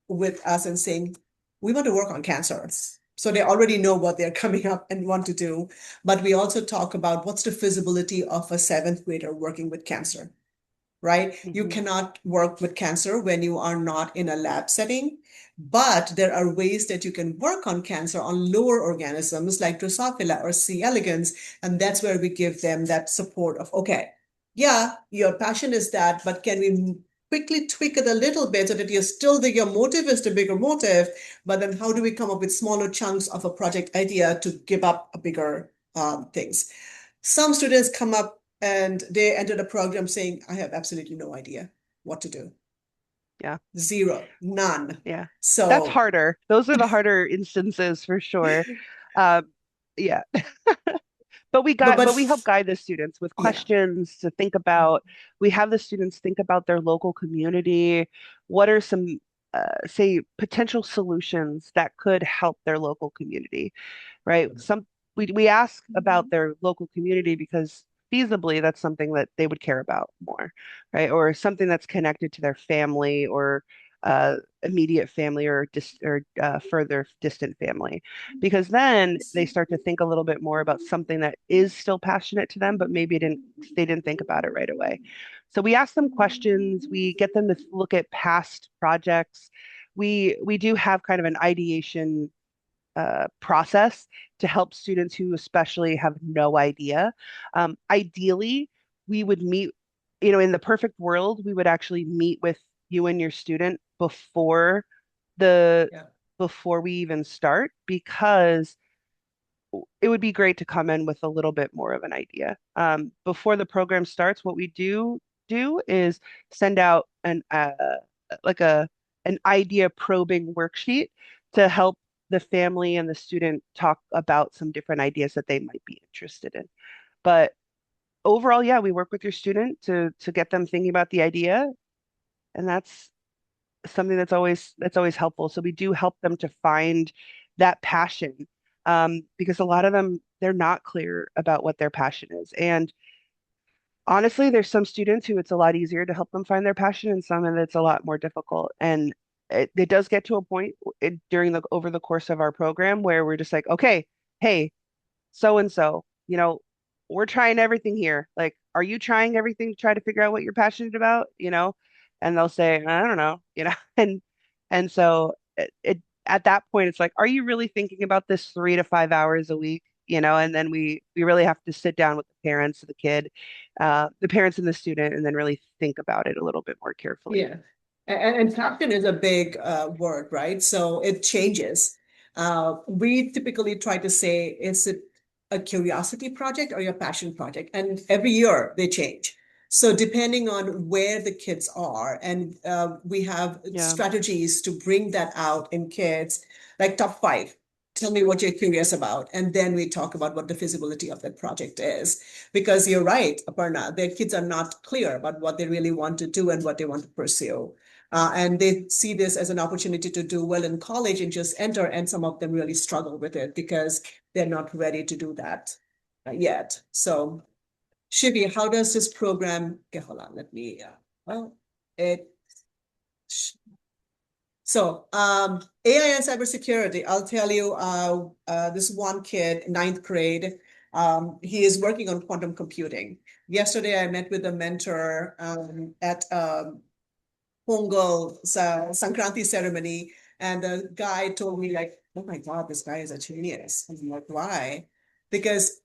with us and saying, we want to work on cancer. So they already know what they're coming up and want to do. But we also talk about what's the feasibility of a seventh grader working with cancer, right? You Hmm. cannot work with cancer when you are not in a lab setting, but there are ways that you can work on cancer on lower organisms like Drosophila or C. elegans. And that's where we give them that support of, okay, yeah, your passion is that, but can we quickly tweak it a little bit so that you're still your motive is the bigger motive, but then how do we come up with smaller chunks of a project idea to give up a bigger things? Some students come up and they enter the program saying, I have absolutely no idea what to do. Yeah. Zero, none. Yeah. That's So, harder. Those are the harder instances for sure. Um, yeah. But we help but guide the students with yeah. questions to think about. We have the students think about their local community. What are some, say, potential solutions that could help their local community? Right? We ask about their local community because feasibly that's something that they would care about more, right? Or something that's connected to their family or immediate family or further distant family, because then they start to think a little bit more about something that is still passionate to them, but maybe they didn't think about it right away. So we ask them questions, we get them to look at past projects. We do have kind of an ideation process to help students who especially have no idea. Ideally, we would meet, in the perfect world, we would actually meet with you and your student the Yeah. before we even start, because it would be great to come in with a little bit more of an idea. Before the program starts, what we do is send out like a an idea probing worksheet to help the family and the student talk about some different ideas that they might be interested in. But overall, yeah, we work with your student to get them thinking about the idea, and that's something that's always helpful. So we do help them to find that passion, because a lot of them, they're not clear about what their passion is. And honestly, there's some students who it's a lot easier to help them find their passion, and some and it's a lot more difficult. And it does get to a point during the over the course of our program where we're just like, okay, hey, so and so, we're trying everything here. Like, are you trying everything to try to figure out what you're passionate about? And they'll say, I don't know, and so at that point, it's like, are you really thinking about this 3 to 5 hours a week? And then we really have to sit down with the parents of the kid, the parents and the student, and then really think about it a little bit more carefully. Yeah. And passion is a big word, right? So it changes. We typically try to say, is it a curiosity project or your passion project? And every year they change. So depending on where the kids are, and we have Yeah. strategies to bring that out in kids, like top five. Tell me what you're curious about. And then we talk about what the feasibility of that project is. Because you're right, Aparna, their kids are not clear about what they really want to do and what they want to pursue. And they see this as an opportunity to do well in college and just enter. And some of them really struggle with it because they're not ready to do that yet. So, Shivi, how does this program? Okay, hold on. Let me. Well, it. So, AI and cybersecurity. I'll tell you. This one kid, ninth grade. He is working on quantum computing. Yesterday, I met with a mentor at Pongal Sankranti ceremony, and the guy told me like, "Oh my God, this guy is a genius." I'm like, "Why?" Because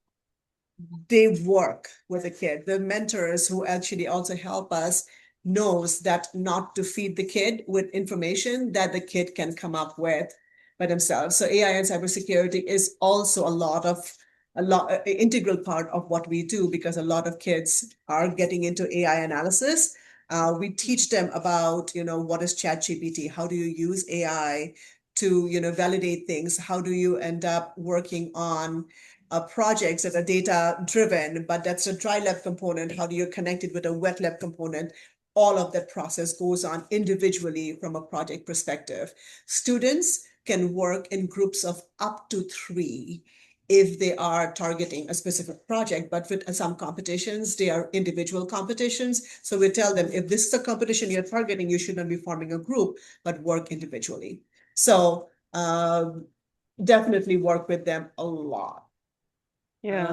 they work with the kid. The mentors who actually also help us knows that not to feed the kid with information that the kid can come up with by themselves. So AI and cybersecurity is also a lot integral part of what we do because a lot of kids are getting into AI analysis. We teach them about, what is ChatGPT? How do you use AI to, validate things? How do you end up working on projects that are data driven, but that's a dry lab component. How do you connect it with a wet lab component? All of that process goes on individually from a project perspective. Students can work in groups of up to 3 if they are targeting a specific project, but with some competitions, they are individual competitions. So we tell them if this is a competition you're targeting, you shouldn't be forming a group, but work individually. So definitely work with them a lot. Yeah.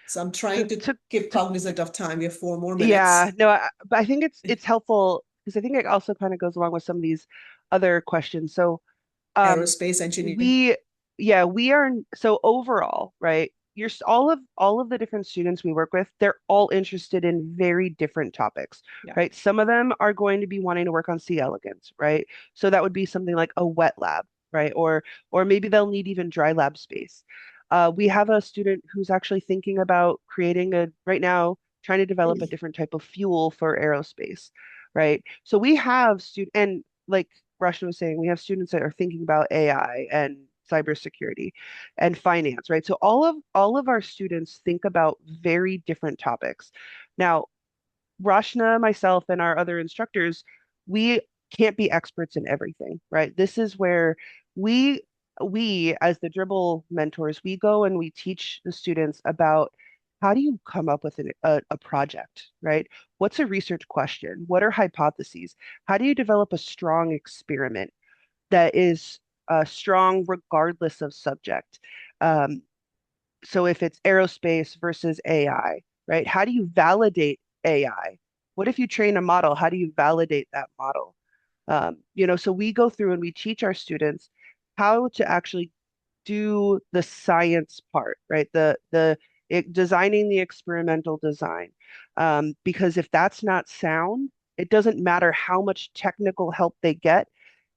So I'm To trying to to keep to cognizant of time. We have 4 more minutes. Yeah, no, but I think it's helpful because I think it also kind of goes along with some of these other questions. So, um, Aerospace engineering, we, yeah, we are so overall, right? All of the different students we work with, they're all interested in very different topics, yeah. right? Some of them are going to be wanting to work on C. elegans, right? So that would be something like a wet lab, right? Or maybe they'll need even dry lab space. We have a student who's actually thinking about creating right now, trying to develop a different type of fuel for aerospace, right? So we have and like Rashna was saying, we have students that are thinking about AI and cybersecurity and finance, right? So all of our students think about very different topics. Now, Rashna, myself, and our other instructors, we can't be experts in everything, right? This is where we we as the dribble mentors, we go and we teach the students about how do you come up with a project, right? What's a research question? What are hypotheses? How do you develop a strong experiment that is strong regardless of subject? Um, so if it's aerospace versus AI, right? How do you validate AI? What if you train a model? How do you validate that model? So we go through and we teach our students how to actually do the science part, right? Designing the experimental design. Because if that's not sound, it doesn't matter how much technical help they get.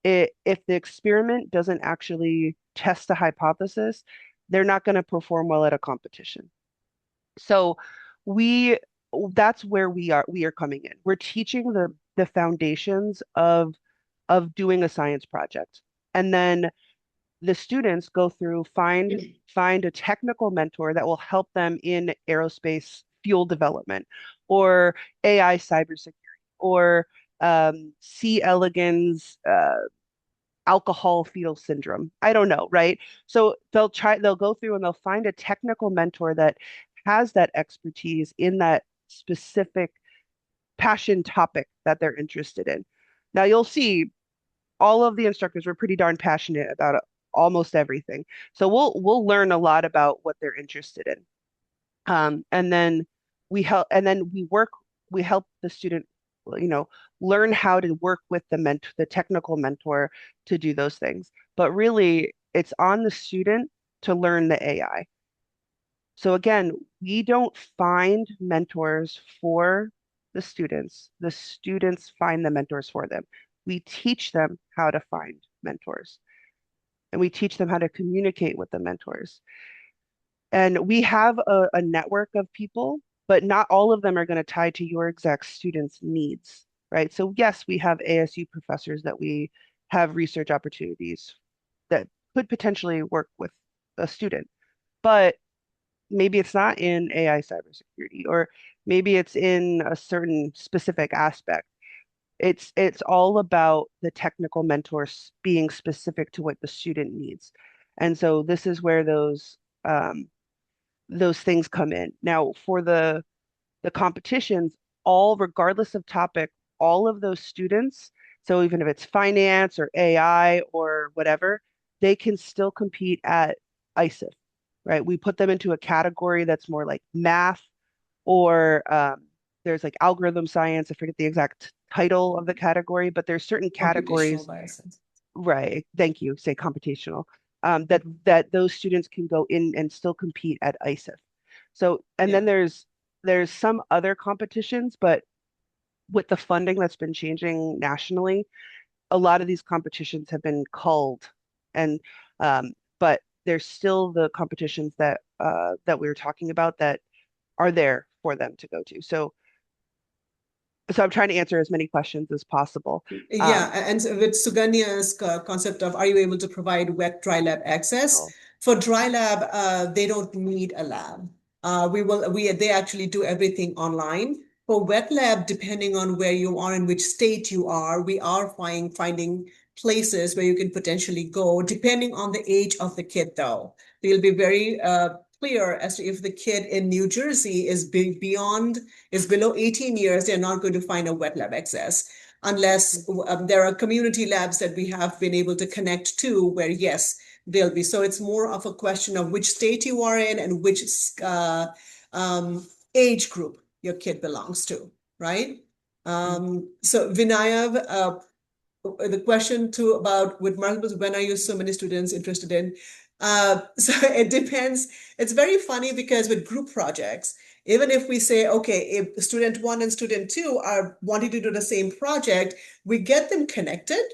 If the experiment doesn't actually test the hypothesis, they're not going to perform well at a competition. So we that's where we are coming in. We're teaching the foundations of doing a science project. And then the students go through find a technical mentor that will help them in aerospace fuel development or AI cybersecurity or C. elegans alcohol fetal syndrome. I don't know, right? So they'll go through and they'll find a technical mentor that has that expertise in that specific passion topic that they're interested in. Now you'll see all of the instructors were pretty darn passionate about almost everything. So we'll learn a lot about what they're interested in. And then we help the student, you know, learn how to work with the technical mentor to do those things. But really, it's on the student to learn the AI. So again, we don't find mentors for the students. The students find the mentors for them. We teach them how to find mentors and we teach them how to communicate with the mentors. And we have a network of people, but not all of them are going to tie to your exact student's needs, right? So yes, we have ASU professors that we have research opportunities that could potentially work with a student, but maybe it's not in AI cybersecurity, or maybe it's in a certain specific aspect. It's all about the technical mentors being specific to what the student needs. And so this is where those things come in. Now, for the competitions, all regardless of topic, all of those students, so even if it's finance or AI or whatever, they can still compete at ISEF. right? We put them into a category that's more like math or there's like algorithm science. I forget the exact title of the category, but there's certain Computational categories, bias. right? Thank you, say computational, Mhm. that those students can go in and still compete at ISEF. So, and Yeah. then there's some other competitions, but with the funding that's been changing nationally, a lot of these competitions have been culled, and but there's still the competitions that we were talking about that are there for them to go to. So I'm trying to answer as many questions as possible. Yeah, Um, and so with Suganya's concept of are you able to provide wet dry lab access? oh, For dry lab, they don't need a lab. They actually do everything online. For wet lab, depending on where you are and which state you are, we are finding places where you can potentially go, depending on the age of the kid, though. They'll be very clear as to if the kid in New Jersey is below 18 years, they're not going to find a wet lab access unless there are community labs that we have been able to connect to where, yes, they'll be. So it's more of a question of which state you are in and which um, age group your kid belongs to, right? So Vinaya, the question too about with multiples, when are you so many students interested in? So it depends. It's very funny because with group projects, even if we say, okay, if student one and student two are wanting to do the same project, we get them connected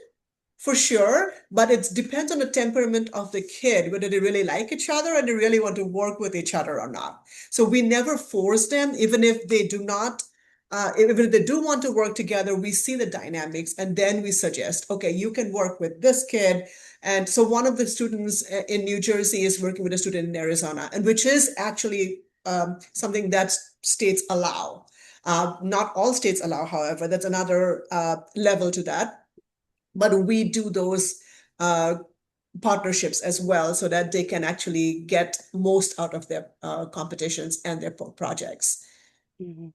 for sure, but it depends on the temperament of the kid, whether they really like each other and they really want to work with each other or not. So we never force them, even if they do not, even if they do want to work together, we see the dynamics and then we suggest, okay, you can work with this kid. And so one of the students in New Jersey is working with a student in Arizona, and which is actually something that states allow. Not all states allow, however, that's another level to that, but we do those uh, partnerships as well so that they can actually get most out of their competitions and their projects. mhm,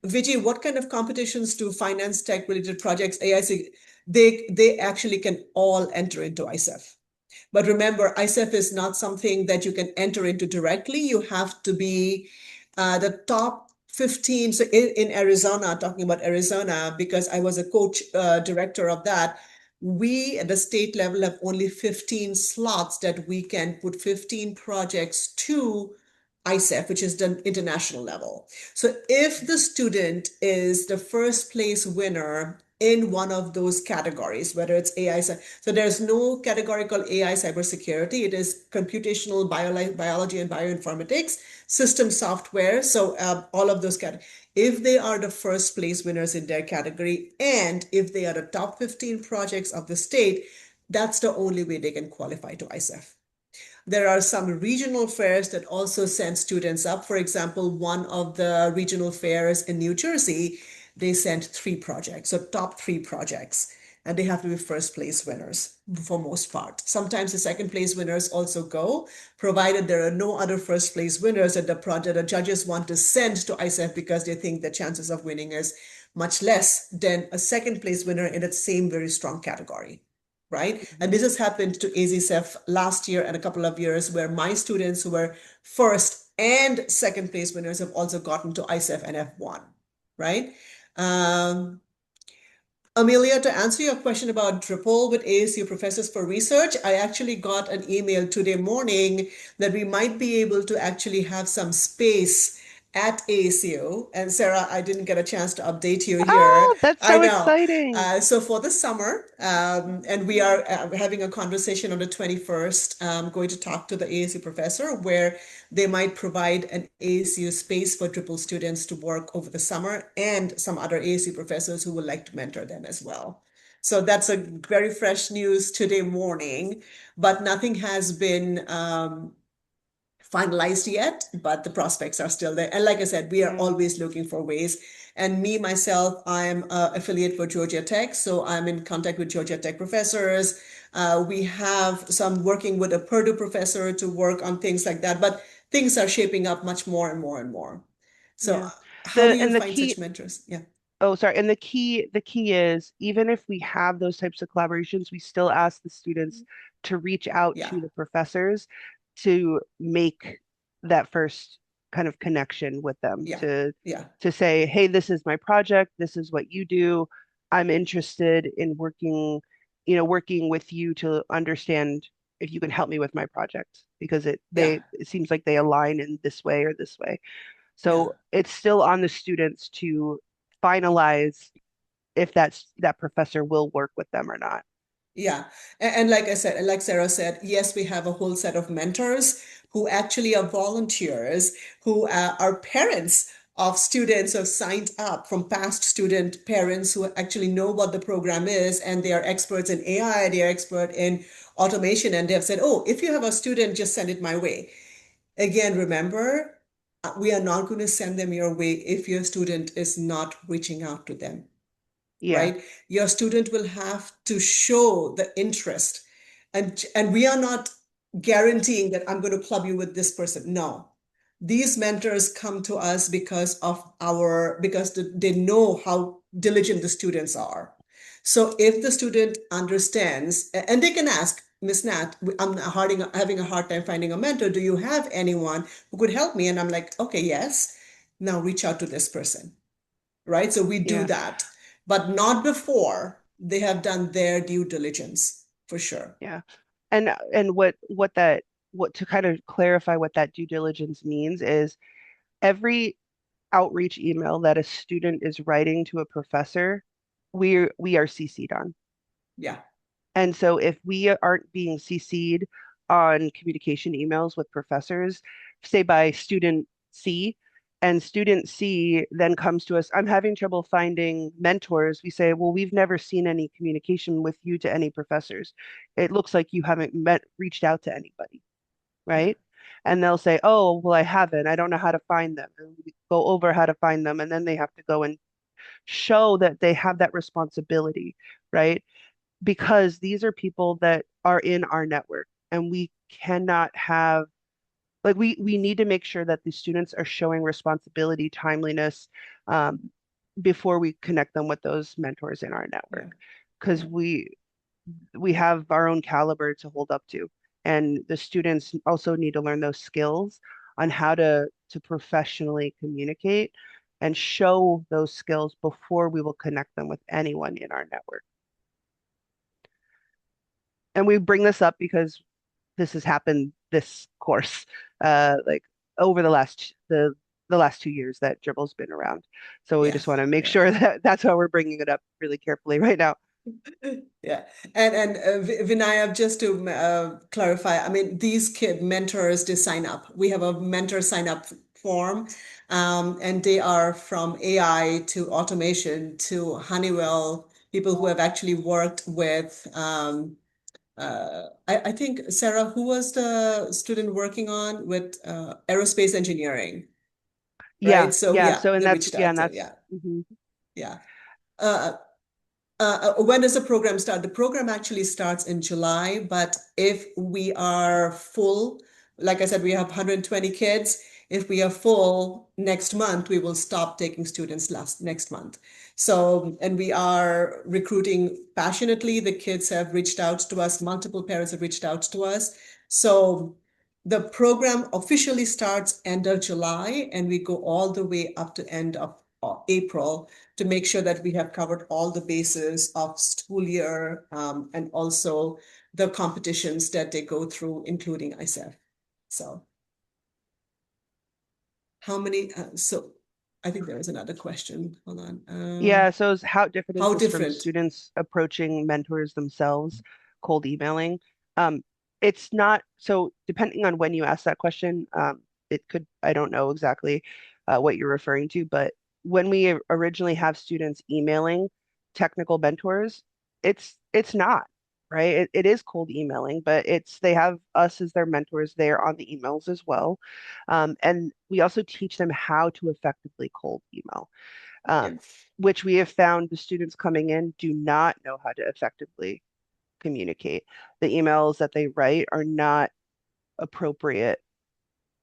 Vijay, what kind of competitions do finance tech related projects AIC? They actually can all enter into ISEF. But remember, ISEF is not something that you can enter into directly. You have to be the top 15. So in Arizona, talking about Arizona, because I was a coach director of that, we at the state level have only 15 slots that we can put 15 projects to ISEF, which is the international level. So if the student is the first place winner in one of those categories, whether it's AI, so there's no category called AI cybersecurity. It is computational biology and bioinformatics, system software. So all of those categories. If they are the first place winners in their category, and if they are the top 15 projects of the state, that's the only way they can qualify to ISEF. There are some regional fairs that also send students up. For example, one of the regional fairs in New Jersey, they sent 3 projects, so top 3 projects, and they have to be first place winners for most part. Sometimes the second place winners also go, provided there are no other first place winners that the project the judges want to send to ISEF because they think the chances of winning is much less than a second place winner in that same very strong category, right? And mhm. this has happened to AZSEF last year and a couple of years where my students who were first and second place winners have also gotten to ISEF and F1, right? Um, Amelia, to answer your question about DRIPBL with ASU Professors for Research, I actually got an email today morning that we might be able to actually have some space at ASU. And Sarah, I didn't get a chance to update you here. Oh, that's I so know. exciting. So for the summer, and we are having a conversation on the 21st, going to talk to the ASU professor where they might provide an ASU space for triple students to work over the summer and some other ASU professors who would like to mentor them as well. So that's a very fresh news today morning, but nothing has been finalized yet, but the prospects are still there. And like I said, we are Yeah, always looking for ways. And me, myself, I'm an affiliate for Georgia Tech. So I'm in contact with Georgia Tech professors. We have some working with a Purdue professor to work on things like that. But things are shaping up much more and more and more. So yeah. how do The you and the find key such mentors? Yeah. Oh, sorry. And the key is even if we have those types of collaborations, we still ask the students to reach out Yeah. to the professors to make that first kind of connection with them Yeah. Yeah. to say, hey, this is my project, this is what you do. I'm interested in working, working with you to understand if you can help me with my project because Yeah. it seems like they align in this way or this way. Yeah. So it's still on the students to finalize if that professor will work with them or not. Yeah. And like I said, and like Sarah said, yes, we have a whole set of mentors who actually are volunteers, who are parents of students who have signed up from past student parents who actually know what the program is, and they are experts in AI, they are expert in automation, and they have said, oh, if you have a student, just send it my way. Again, remember, we are not going to send them your way if your student is not reaching out to them, Yeah, right? Your student will have to show the interest. And we are not guaranteeing that I'm going to club you with this person. No. These mentors come to us because they know how diligent the students are. So if the student understands, and they can ask, Miss Nat, I'm having a hard time finding a mentor. Do you have anyone who could help me? And I'm like, okay, yes. Now reach out to this person, right? So we do yeah, that, but not before they have done their due diligence, for sure. yeah. And what to kind of clarify what that due diligence means is every outreach email that a student is writing to a professor, we are CC'd on. Yeah, And so if we aren't being CC'd on communication emails with professors, say by student C, and student C then comes to us, I'm having trouble finding mentors. We say, well, we've never seen any communication with you to any professors. It looks like you haven't reached out to anybody, yeah, right? And they'll say, oh, well, I haven't. I don't know how to find them. And we go over how to find them. And then they have to go and show that they have that responsibility, right? Because these are people that are in our network and we cannot have like we need to make sure that the students are showing responsibility, timeliness, um, before we connect them with those mentors in our network yeah, because yeah, we have our own caliber to hold up to and the students also need to learn those skills on how to professionally communicate and show those skills before we will connect them with anyone in our network. And we bring this up because this has happened this course, like over the last 2 years that Dribble's been around. So we yeah, just want to make yeah. sure that that's why we're bringing it up really carefully right now. Yeah. And Vinaya, just to clarify, I mean, these kid mentors, they sign up. We have a mentor sign up form, and they are from AI to automation to Honeywell, people who have actually worked with, I think, Sarah, who was the student working on with aerospace engineering, Yeah, right? So yeah. yeah, So and they that's reached yeah, out and to, that's yeah, mhm. yeah. Uh, when does the program start? The program actually starts in July, but if we are full, like I said, we have 120 kids. If we are full next month, we will stop taking students next month. So, and we are recruiting passionately. The kids have reached out to us, multiple parents have reached out to us. So the program officially starts end of July, and we go all the way up to end of April to make sure that we have covered all the bases of school year, and also the competitions that they go through, including ISEF. So how many, so I think there is another question. Hold on. Yeah, so how different is How this from different? students approaching mentors themselves, cold emailing? Um, it's not so depending on when you ask that question, it could, I don't know exactly what you're referring to, but when we originally have students emailing technical mentors, it's not, right? It is cold emailing, but it's they have us as their mentors there on the emails as well. And we also teach them how to effectively cold email Yeah, which we have found the students coming in do not know how to effectively communicate. The emails that they write are not appropriate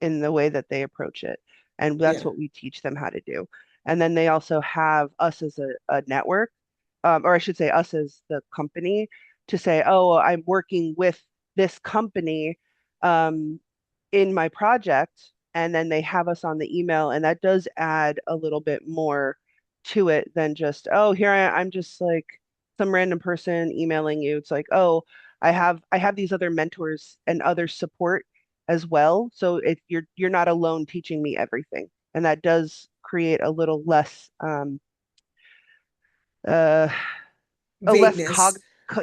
in the way that they approach it. And that's yeah, what we teach them how to do. And then they also have us as a network, or I should say, us as the company to say, oh, I'm working with this company. Um, in my project, and then they have us on the email, and that does add a little bit more to it than just, oh, I'm just like some random person emailing you. It's like, oh, I have these other mentors and other support as well. So if you're not alone teaching me everything. And that does create a little less uh a less Vagueness.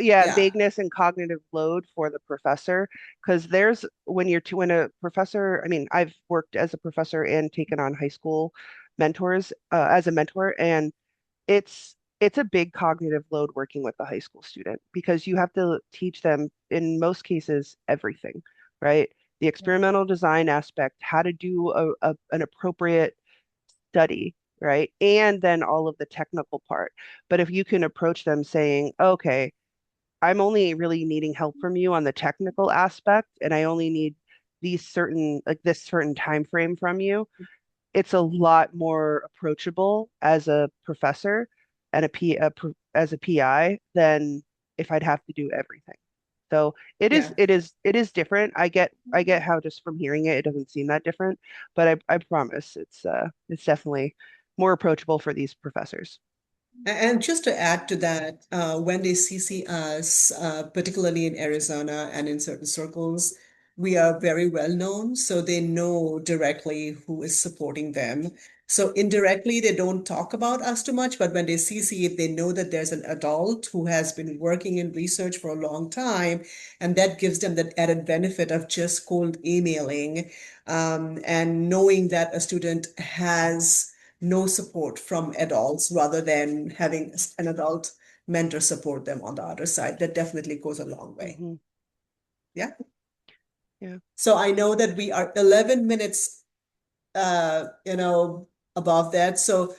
yeah, Yeah. vagueness and cognitive load for the professor, because there's when a professor, I mean, I've worked as a professor and taken on high school mentors as a mentor, and it's a big cognitive load working with a high school student because you have to teach them in most cases everything, right? The experimental design aspect, how to do an appropriate study, right? And then all of the technical part. But if you can approach them saying, okay, I'm only really needing help from you on the technical aspect, and I only need these certain, like this certain time frame from you, it's a lot more approachable as a professor and as a PI than if I'd have to do everything. So Yeah. it is different. I get how just from hearing it, it doesn't seem that different, but I promise it's definitely more approachable for these professors. And just to add to that, when they CC us, particularly in Arizona and in certain circles, we are very well known, so they know directly who is supporting them. So indirectly, they don't talk about us too much, but when they CC it, they know that there's an adult who has been working in research for a long time, and that gives them that added benefit of just cold emailing, and knowing that a student has no support from adults rather than having an adult mentor support them on the other side. That definitely goes a long way. Hmm. Yeah. Yeah. So I know that we are 11 minutes above that. So,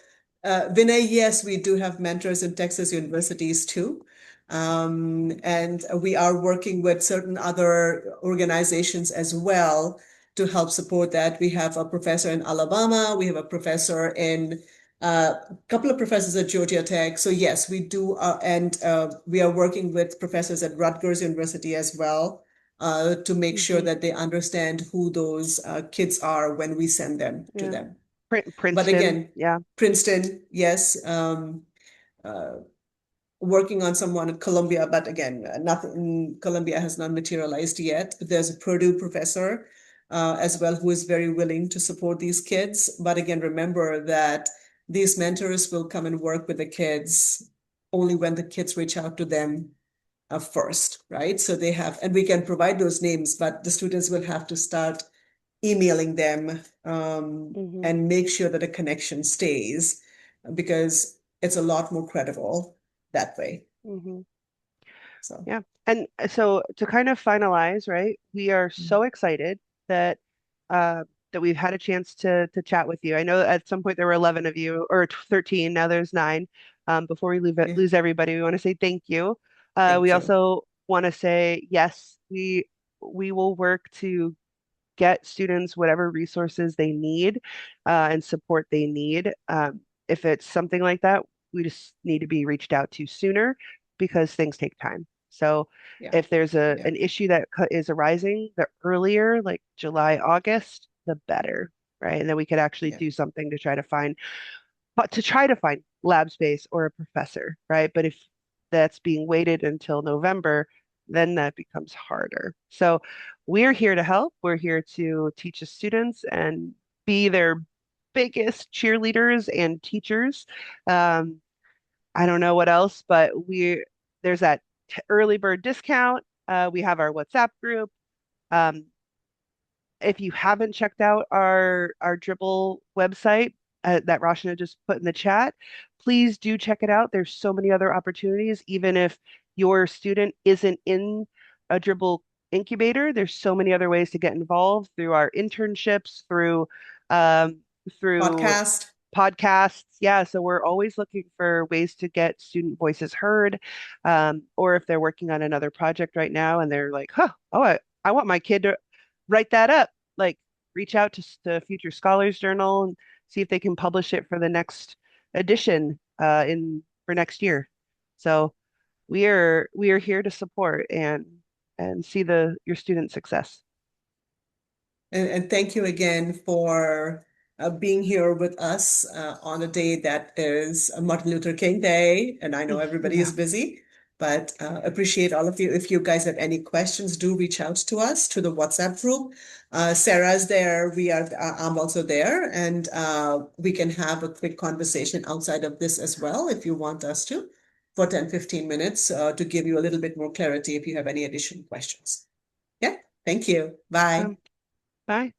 Vinay, yes, we do have mentors in Texas universities too. And we are working with certain other organizations as well to help support that. We have a professor in Alabama, we have a professor in a couple of professors at Georgia Tech. So, yes, we do. And we are working with professors at Rutgers University as well, to make sure Hmm. that they understand who those kids are when we send them to Yeah. them. But Princeton. again, Yeah. Princeton, yes, uh, working on someone at Columbia, but again, nothing. Columbia has not materialized yet. There's a Purdue professor as well who is very willing to support these kids. But again, remember that these mentors will come and work with the kids only when the kids reach out to them first, right? So they have, and we can provide those names, but the students will have to start emailing them, Hmm. and make sure that a connection stays because it's a lot more credible that way. Hmm. So, Yeah. And so to kind of finalize, right, we are so excited that uh that we've had a chance to chat with you. I know at some point there were 11 of you or 13, now there's 9. Before we yeah, lose everybody, we want to say thank you. We thank you. also want to say yes, we will work to get students whatever resources they need and support they need. If it's something like that, we just need to be reached out to sooner because things take time. So Yeah, if there's yeah, an issue that is arising, the earlier, like July, August, the better, right? And then we could actually yeah, do something to try to find lab space or a professor, right? But if that's being waited until November, then that becomes harder. So we're here to help. We're here to teach the students and be their biggest cheerleaders and teachers. Um, I don't know what else, but there's that early bird discount. We have our WhatsApp group. Um, if you haven't checked out our Dribble website that Rashna just put in the chat, please do check it out. There's so many other opportunities. Even if your student isn't in a Dribble incubator, there's so many other ways to get involved through our internships, um, through podcast. podcasts. Yeah, so we're always looking for ways to get student voices heard. Or if they're working on another project right now and they're like, huh, oh, I want my kid to write that up. Like, reach out to Future Scholars Journal and see if they can publish it for the next edition in for next year. So we are here to support and see the your student success. And thank you again for being here with us on a day that is Martin Luther King Day. And I know everybody is Yeah. busy, but appreciate all of you. If you guys have any questions, do reach out to us to the WhatsApp group. Sarah's there. I'm also there. And we can have a quick conversation outside of this as well if you want us to for 10-15 minutes to give you a little bit more clarity if you have any additional questions. Yeah, thank you. Bye. Bye.